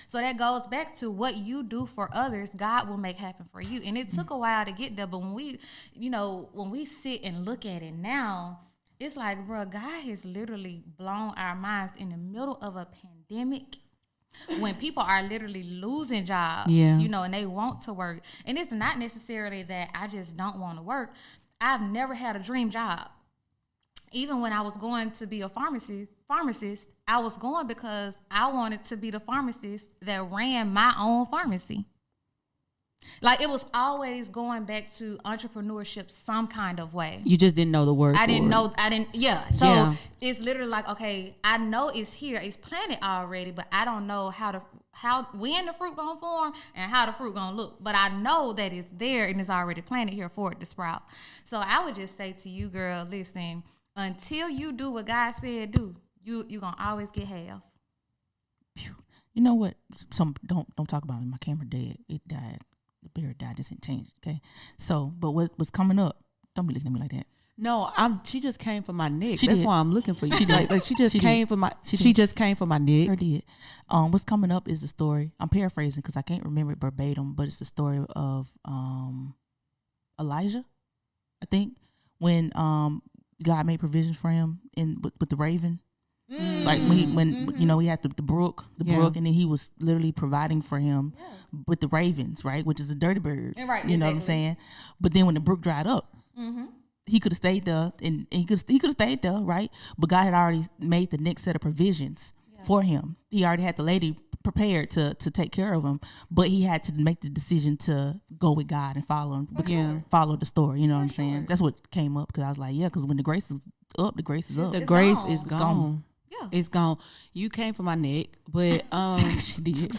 So that goes back to what you do for others, God will make happen for you. And it took a while to get there, but when we sit and look at it now, it's like, bro, God has literally blown our minds in the middle of a pandemic when people are literally losing jobs, you know, and they want to work. And it's not necessarily that I just don't want to work. I've never had a dream job. Even when I was going to be a pharmacist, I was going because I wanted to be the pharmacist that ran my own pharmacy. Like, it was always going back to entrepreneurship some kind of way. You just didn't know the word. So it's literally like, okay, I know it's here, it's planted already, but I don't know when the fruit gonna form and how the fruit gonna look. But I know that it's there and it's already planted here for it to sprout. So I would just say to you, girl, listen, until you do what God said do, you gonna always get half. You know what? Don't talk about it. My camera dead. It died. The bear died. This ain't changed. Okay. So, but what's coming up? Don't be looking at me like that. No, she just came for my neck. That's why I'm looking for you. She did. She just came for my neck. Her did. What's coming up is the story. I'm paraphrasing because I can't remember it verbatim, but it's the story of Elijah. I think when God made provisions for him with the raven. Like when he had the brook, and then he was literally providing for him with the ravens, right, which is a dirty bird. Right, you know what I'm saying? But then when the brook dried up, he could have stayed there, and he could have stayed there, right? But God had already made the next set of provisions for him. He already had the lady prepared to take care of him, but he had to make the decision to go with God and follow him, follow the story. You know what I'm saying? That's what came up, because I was like, because when the grace is up, the grace is up. The grace is gone. Yeah, it's gone. You came for my neck, but she did.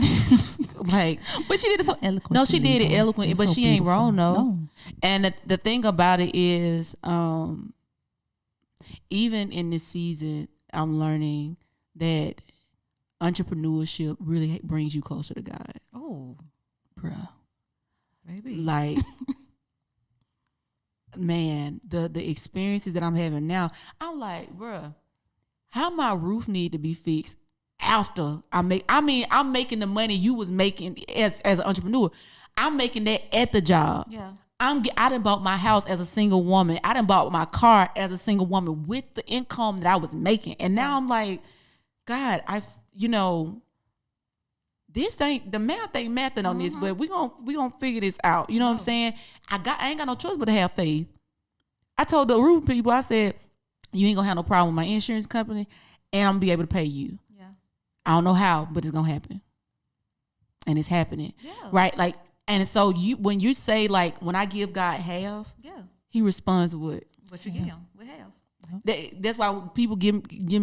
But she did it so eloquent. No, she did it eloquent, but so she ain't beautiful. wrong though. No. And the thing about it is, even in this season, I'm learning that entrepreneurship really brings you closer to God. Oh, Bruh. maybe. Like, man, the experiences that I'm having now, I'm like, bruh, how my roof need to be fixed after I'm making the money you was making as an entrepreneur. I'm making that at the job. Yeah. I done bought my house as a single woman. I done bought my car as a single woman with the income that I was making. And now I'm like, God, this ain't the math ain't mathing on this, but we gonna figure this out. You know what I'm saying? I ain't got no choice but to have faith. I told the roof people, I said, you ain't gonna have no problem with my insurance company, and I'm gonna be able to pay you. Yeah. I don't know how, but it's gonna happen. And it's happening. Yeah. Right? Like, and so when you say, like, when I give God half, he responds with what you give him with half. That's why people give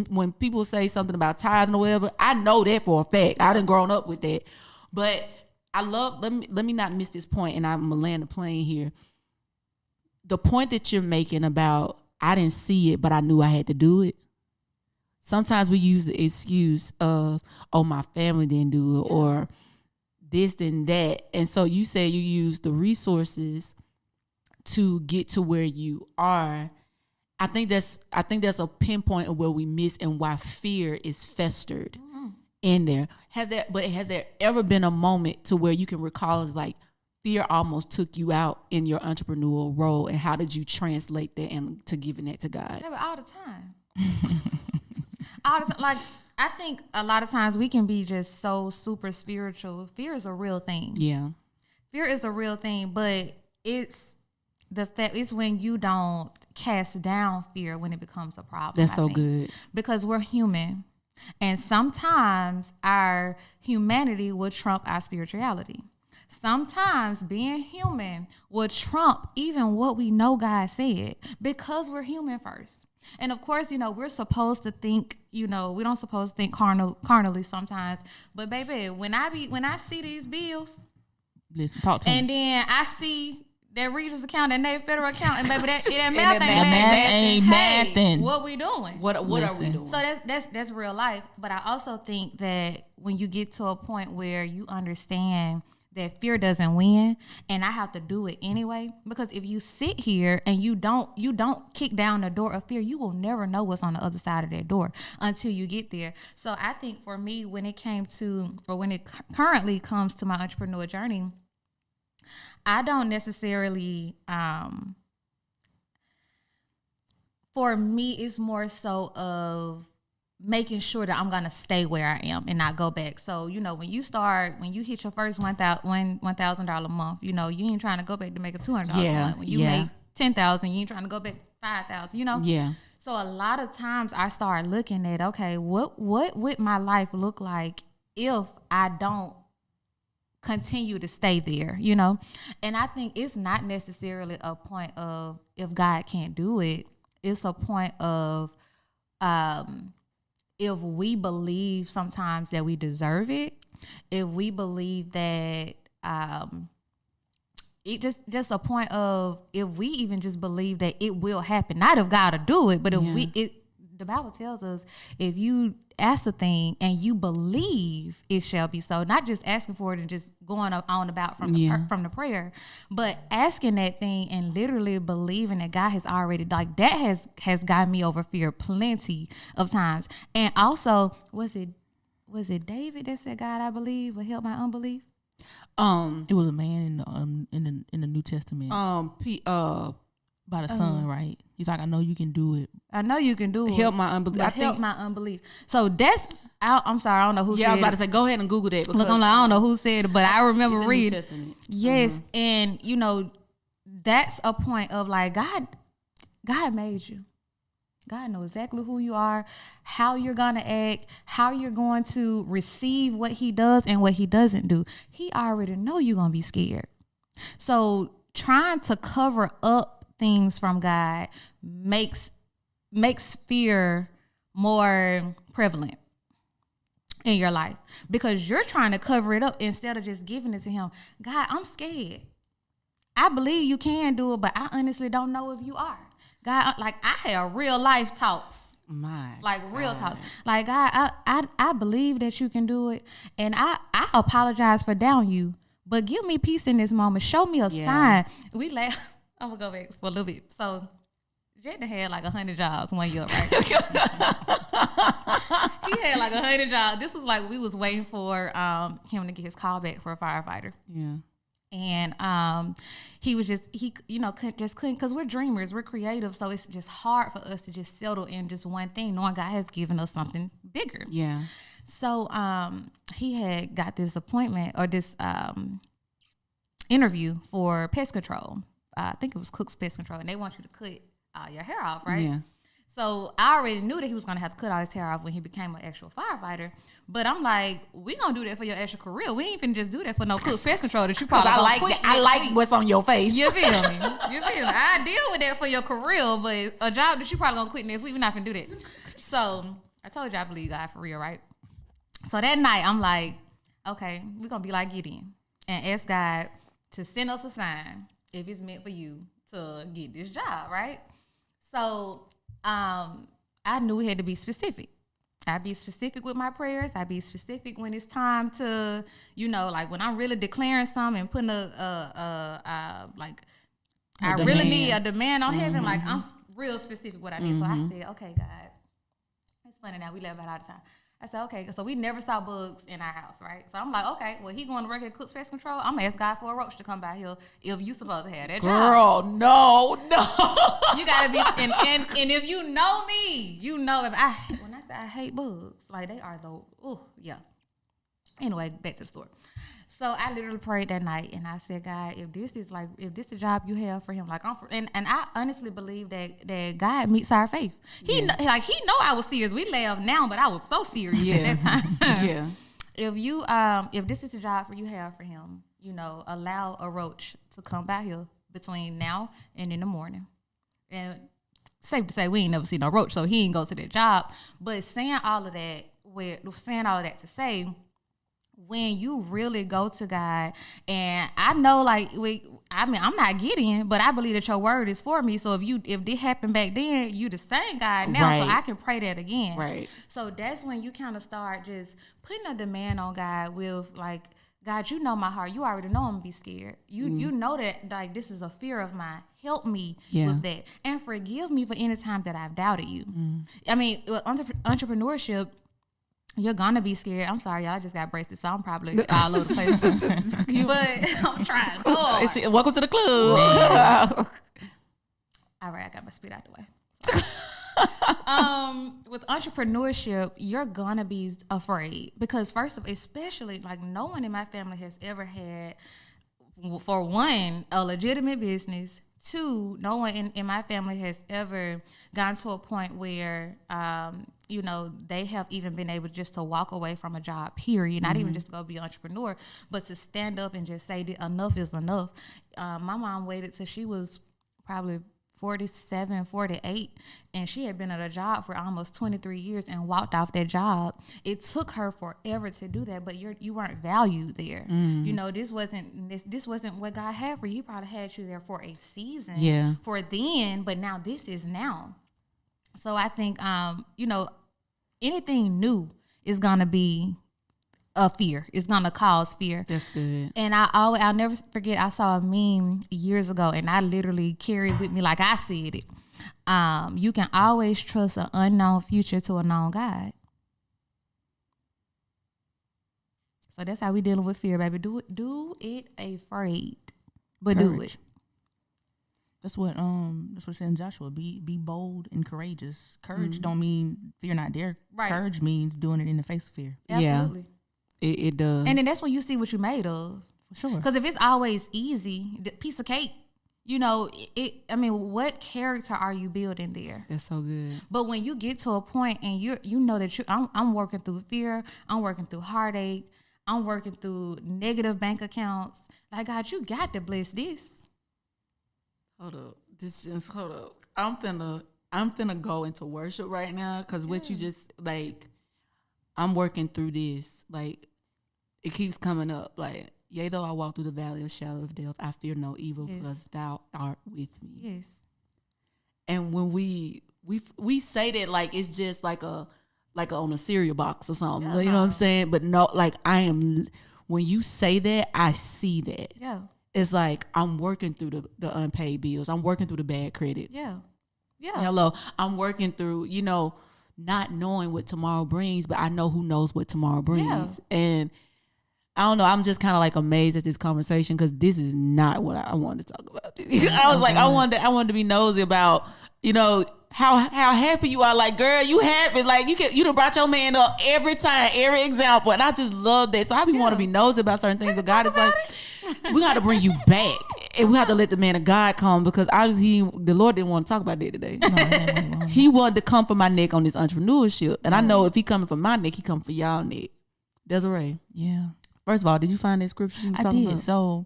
when people say something about tithing or whatever, I know that for a fact. I done grown up with that. But I love, let me not miss this point, and I'm gonna land the plane here. The point that you're making about, I didn't see it, but I knew I had to do it. Sometimes we use the excuse of, oh, my family didn't do it, or this and that. And so you say you use the resources to get to where you are. I think that's a pinpoint of where we miss and why fear is festered in there. Has there ever been a moment to where you can recall is like fear almost took you out in your entrepreneurial role, and how did you translate that into giving that to God? Yeah, but all the time. All the time. Like, I think a lot of times we can be just so super spiritual. Fear is a real thing. Yeah. Fear is a real thing, but it's when you don't cast down fear when it becomes a problem. That's so good. Because we're human. And sometimes our humanity will trump our spirituality. Sometimes being human will trump even what we know God said, because we're human first. And of course, we're supposed to think, we don't supposed to think carnally sometimes. But baby, when I see these bills, listen, talk to me. And then I see that Regis account and their federal account, and baby, that math ain't mathing. What we doing? What are we doing? So that's real life. But I also think that when you get to a point where you understand that fear doesn't win, and I have to do it anyway, because if you sit here and you don't kick down the door of fear, you will never know what's on the other side of that door until you get there. So I think for me, when it currently comes to my entrepreneur journey, I don't necessarily, for me, it's more so of making sure that I'm going to stay where I am and not go back. So, when you hit your first $1,000 a month, you ain't trying to go back to make a $200 a month. When you make $10,000, you ain't trying to go back $5,000, Yeah. So a lot of times I start looking at, okay, what would my life look like if I don't continue to stay there, And I think it's not necessarily a point of if God can't do it. It's a point of if we believe sometimes that we deserve it, if we believe that it just a point of if we even just believe that it will happen, not if God will do it, but if the Bible tells us if you ask a thing and you believe it shall be so, not just asking for it and just going on about from the prayer, but asking that thing and literally believing that God has already, like, that has gotten me over fear plenty of times. And also, was it David that said, God, I believe, will help my unbelief? It was a man in the New Testament. By the son, right? He's like, I know you can do it. I know you can do it. Help my unbelief. Help my unbelief. So that's, I'm sorry, I don't know who said it. I was about to say, go ahead and Google that. Look, I don't know who said it, but I remember reading. Yes, and that's a point of like, God made you. God knows exactly who you are, how you're going to act, how you're going to receive what he does and what he doesn't do. He already know you're going to be scared. So trying to cover up things from God makes fear more prevalent in your life because you're trying to cover it up instead of just giving it to him. God, I'm scared. I believe you can do it, but I honestly don't know if you are. God, like I had real life talks. Real talks. Like God, I believe that you can do it, and I apologize for doubting you, but give me peace in this moment. Show me a sign. We laugh. I'm gonna go back for a little bit. So, Jada had like 100 jobs 1 year, right? He had like 100 jobs. This was like we was waiting for him to get his call back for a firefighter. Yeah. And he couldn't, because we're dreamers, we're creative, so it's just hard for us to just settle in just one thing, knowing God has given us something bigger. Yeah. So he had got this appointment or this interview for pest control. I think it was Cook's Pest Control, and they want you to cut your hair off, right? Yeah. So I already knew that he was going to have to cut all his hair off when he became an actual firefighter. But I'm like, we going to do that for your actual career. We ain't finna just do that for no Cook's Pest Control that you probably gonna quit. I like what's on your face. You feel me? I deal with that for your career, but a job that you probably going to quit next week, we're not finna do that. So I told you I believe God for real, right? So that night, I'm like, okay, we're going to be like Gideon and ask God to send us a sign if it's meant for you to get this job, right? So I knew we had to be specific. I'd be specific with my prayers. I'd be specific when it's time to, like when I'm really declaring something and putting I really need a demand on heaven. Like I'm real specific what I need. So I said, okay, God, it's funny now. We laugh about it all the time. I said, okay, so we never saw bugs in our house, right? So I'm like, okay, well, he going to work at Cook's Pest Control. I'm going to ask God for a roach to come by here if you supposed to have that job. Girl, no. You got to be, and if you know me, you know when I say I hate bugs, like they are yeah. Anyway, back to the story. So I literally prayed that night, and I said, God, if this is the job you have for him, like and I honestly believe that God meets our faith. He know I was serious. We laugh now, but I was so serious at that time. Yeah. If this is the job you have for him, allow a roach to come by here between now and in the morning. And safe to say, we ain't never seen no roach, so he ain't go to that job. But saying all of that to say, when you really go to God, and I know, I'm not Gideon, but I believe that your word is for me. So if this happened back then, you the same God now, right. So I can pray that again. Right. So that's when you kind of start just putting a demand on God with like, God, you know my heart. You already know I'm gonna be scared. You know that like this is a fear of mine. Help me with that, and forgive me for any time that I've doubted you. I mean, with entrepreneurship, you're gonna be scared. I'm sorry, y'all. I just got braces, so I'm probably all over the place. But I'm trying so hard. Welcome to the club. All right, I got my spit out the way. With entrepreneurship, you're gonna be afraid because first of all, especially like no one in my family has ever had, for one, a legitimate business. Two, no one in my family has ever gotten to a point where, they have even been able just to walk away from a job, period. Not even just to go be an entrepreneur, but to stand up and just say that enough is enough. My mom waited till she was probably 47, 48, and she had been at a job for almost 23 years and walked off that job. It took her forever to do that, but you weren't valued there. This wasn't what God had for you. He probably had you there for a season, for then, but now this is now. So I think, anything new is gonna be a fear. It's gonna cause fear. That's good. And I'll never forget. I saw a meme years ago, and I literally carried with me like I said it. You can always trust an unknown future to a known God. So that's how we dealing with fear, baby. Do it afraid, but Courage. do it. That's what it says in Joshua. Be bold and courageous. Courage don't mean fear not there. Right. Courage means doing it in the face of fear. Absolutely. It does. And then that's when you see what you're made of. For sure. Because if it's always easy, the piece of cake, you know, I mean, what character are you building there? That's so good. But when you get to a point and you know that I'm working through fear, I'm working through heartache, I'm working through negative bank accounts. Like, God, you got to bless this. Hold up. I'm finna go into worship right now because what you just like, I'm working through this. Like, it keeps coming up. Like, yea, though I walk through the valley of shadow of death, I fear no evil because thou art with me. Yes. And when we say that like it's just like on a cereal box or something, you know what I'm saying? But no, like when you say that, I see that. Yeah. It's like I'm working through the unpaid bills. I'm working through the bad credit. Yeah. Yeah. Hello. I'm working through, not knowing what tomorrow brings, but I know who knows what tomorrow brings. Yeah. And I don't know. I'm just kind of like amazed at this conversation because this is not what I wanted to talk about. I was like, I wanted to be nosy about, how happy you are. Like, girl, you happy. Like, you done brought your man up every time, every example. And I just love that. So I want to be nosy about certain things, but God is like, we got to bring you back. And we have to let the man of God come because obviously the Lord didn't want to talk about that today. No, he wanted to come for my neck on this entrepreneurship. And I know if he coming for my neck, he coming for y'all neck. Desiree. Yeah. First of all, did you find that scripture you was talking about? So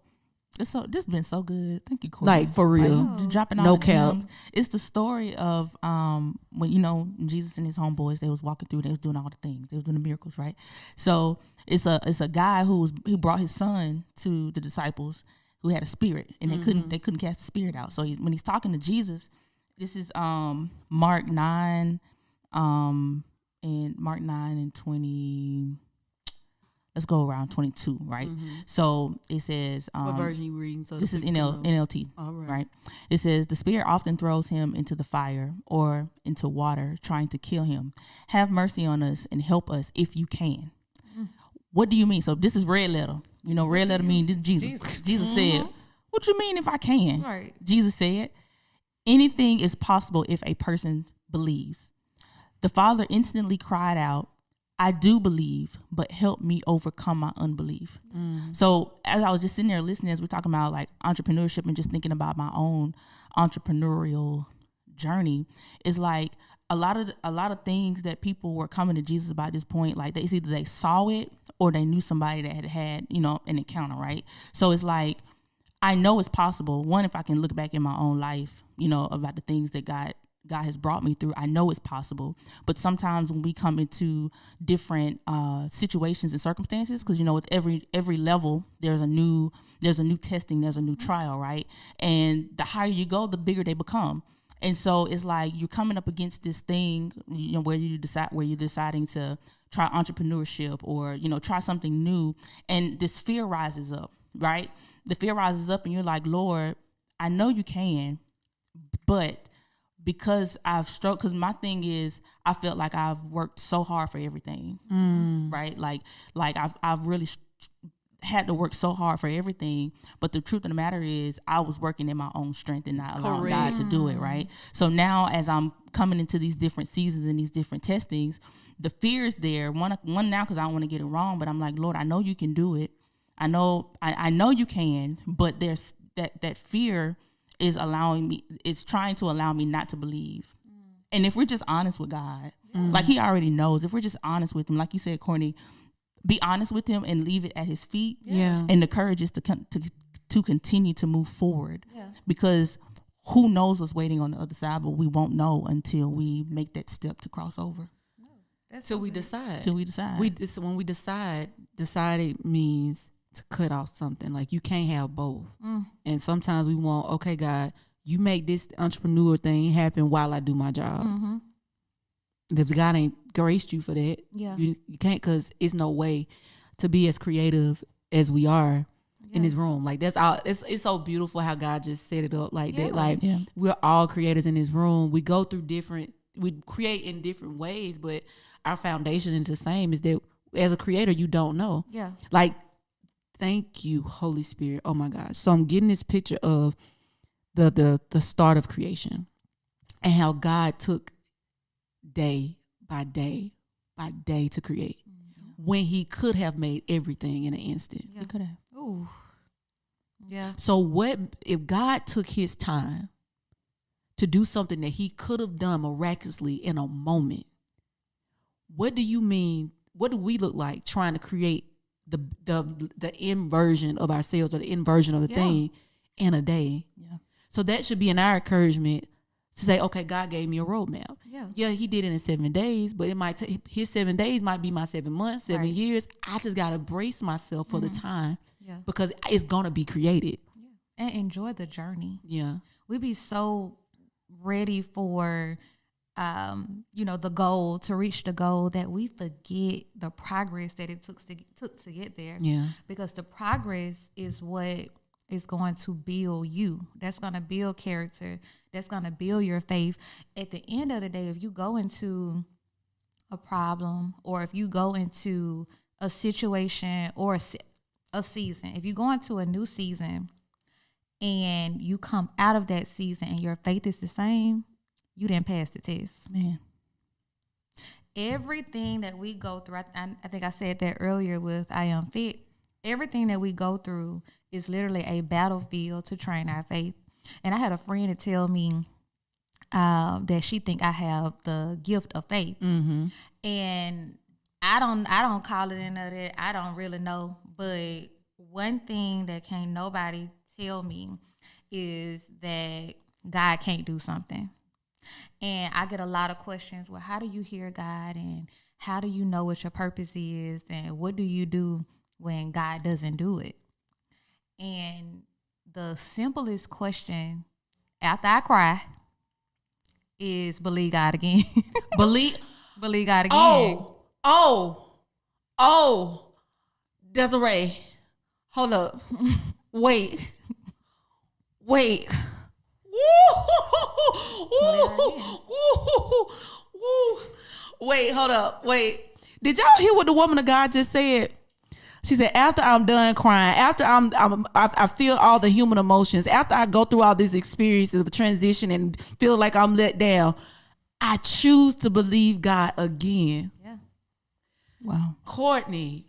this has been so good. Thank you, Cortne. Like, for real. Just dropping all no the cap. gems. It's the story of when Jesus and his homeboys, they was walking through, they was doing all the things. They was doing the miracles, right? So it's a guy who brought his son to the disciples who had a spirit, and they couldn't cast the spirit out. So when he's talking to Jesus, this is Mark 9 and 20. Let's go around 22, right? So it says, what version you reading? So this is NLT, all right? It says, the spirit often throws him into the fire or into water, trying to kill him. Have mercy on us and help us if you can. What do you mean? So this is red letter. Red letter means this Jesus. Jesus said, what you mean if I can? Right. Jesus said, anything is possible if a person believes. The father instantly cried out, I do believe, but help me overcome my unbelief. So as I was just sitting there listening, as we're talking about like entrepreneurship and just thinking about my own entrepreneurial journey, is like a lot of things that people were coming to Jesus about at this point, like it's either they saw it or they knew somebody that had an encounter, right? So it's like, I know it's possible. One, if I can look back in my own life, about the things that God has brought me through, I know it's possible. But sometimes when we come into different situations and circumstances, because with every level there's a new testing, there's a new trial, right? And the higher you go, the bigger they become. And so it's like you're coming up against this thing, where you're deciding to try entrepreneurship or try something new, and this fear rises up, right? The fear rises up, and you're like, Lord, I know you can, but because I've struggled, because my thing is, I felt like I've worked so hard for everything, right? Like I've really had to work so hard for everything. But the truth of the matter is, I was working in my own strength and not allowing God to do it, right? So now, as I'm coming into these different seasons and these different testings, the fear is there. One now because I don't want to get it wrong, but I'm like, Lord, I know you can do it. I know you can, but there's that fear is trying to allow me not to believe. And if we're just honest with God, like he already knows, if we're just honest with him, like you said, Cortne, be honest with him and leave it at his feet. Yeah. And the courage is to continue to move forward. Yeah. Because who knows what's waiting on the other side, but we won't know until we make that step to cross over. Till we decide. When we decide it means to cut off something. Like, you can't have both. And sometimes we want, okay, God, you make this entrepreneur thing happen while I do my job. If God ain't graced you for that, you can't, because it's no way to be as creative as we are in this room. Like, that's all. It's so beautiful how God just set it up like that. Like, we're all creators in this room. We go through we create in different ways, but our foundation is the same. Is that as a creator, you don't know. Yeah. Like, thank you, Holy Spirit. Oh my gosh. So I'm getting this picture of the start of creation, and how God took day by day by day to create, when he could have made everything in an instant. Yeah. He could have. Ooh. Yeah. So what if God took his time to do something that he could have done miraculously in a moment? What do you mean? What do we look like trying to create the inversion of ourselves, or the inversion of the thing in a day? Yeah. So that should be in our encouragement to say, okay, God gave me a roadmap. Yeah. He did it in 7 days, but it might take his 7 days might be my 7 months, 7 years. I just gotta brace myself for the time, because it's gonna be created. Yeah. And enjoy the journey. Yeah, We be so ready for the goal, to reach the goal, that we forget the progress that it took to get there. yeah, Because the progress is what is going to build you. That's going to build character. That's going to build your faith. At the end of the day, if you go into a problem, or if you go into a situation or a season, if you go into a new season and you come out of that season and your faith is the same, you didn't pass the test. man. Everything that we go through, I think I said that earlier with I Am Fit, everything that we go through is literally a battlefield to train our faith. And I had a friend to tell me that she think I have the gift of faith. Mm-hmm. And I don't call it any of that. I don't really know. But one thing that can't nobody tell me is that God can't do something. And I get a lot of questions. Well, how do you hear God? And how do you know what your purpose is? And what do you do when God doesn't do it? And the simplest question after I cry is believe God again. Believe God again. Oh, Desiree, hold up. Wait. Woo! Wait, hold up. Wait. Did y'all hear what the woman of God just said? She said, after I'm done crying, after I feel all the human emotions, after I go through all these experiences of transition and feel like I'm let down, I choose to believe God again. Yeah. Wow. Cortne,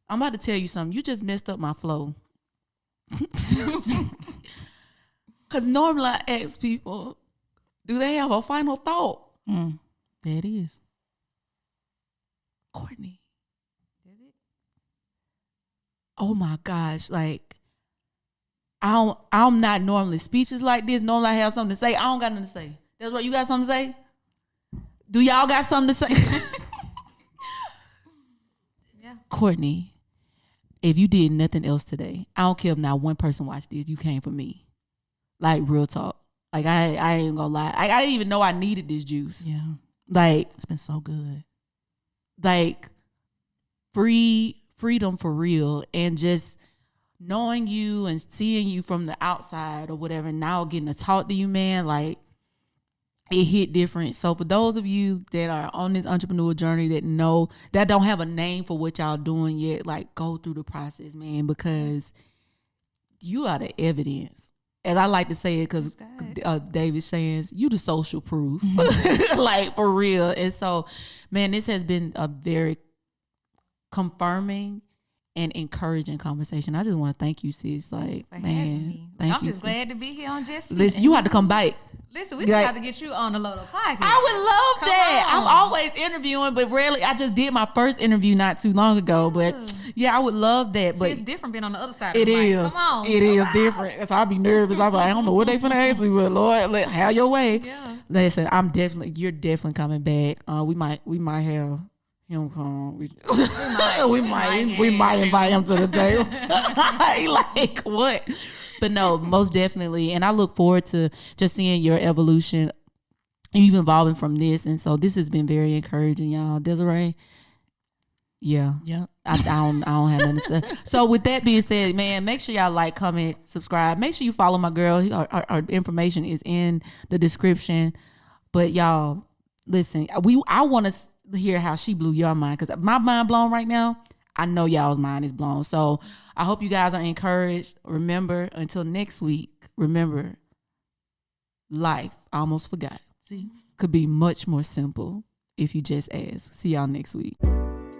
I'm about to tell you something. You just messed up my flow. Because normally I ask people, do they have a final thought? There it is. Cortne. Oh my gosh, like I'm not normally speeches like this. Normally I have something to say. I don't got nothing to say. That's right. You got something to say? Do y'all got something to say? Yeah. Cortne, if you did nothing else today, I don't care if not one person watched this, you came for me. Like, real talk. Like, I ain't gonna lie. I didn't even know I needed this juice. Yeah. Like, It's been so good. like freedom for real, and just knowing you and seeing you from the outside or whatever, and now getting to talk to you, man, like, it hit different. So for those of you that are on this entrepreneurial journey that don't have a name for what y'all doing yet, like, go through the process, man, because you are the evidence. As I like to say it, because David saying, you the social proof, like, for real. And so, man, this has been a very confirming and encouraging conversation. I just want to thank you, sis. Like, For having man, me. thank I'm you. just glad to be here on JessAsk. Listen, you have to come back. Listen, we just have to get you on the Loto podcast. I would love Come that. on. I'm always interviewing, but rarely. I just did my first interview not too long ago, but yeah, I would love that. See, But it's different being on the other side of it the mic. is. Come on. It is different. So I'll be nervous. I'm like, I don't know what they finna ask me, but Lord, have your way. Yeah. Listen, you're definitely coming back. We might have him come. We might invite him to the table. Like, what? But no, most definitely. And I look forward to just seeing your evolution, you evolving from this. And so this has been very encouraging, y'all. Desiree. Yeah. Yeah. I don't have nothing to say. So with that being said, man, make sure y'all like, comment, subscribe. Make sure you follow my girl. Her information is in the description. But y'all, listen, I want to hear how she blew your mind, because my mind blown right now. I know y'all's mind is blown. So I hope you guys are encouraged. Remember, until next week, remember, life, I almost forgot, could be much more simple if you just ask. See y'all next week.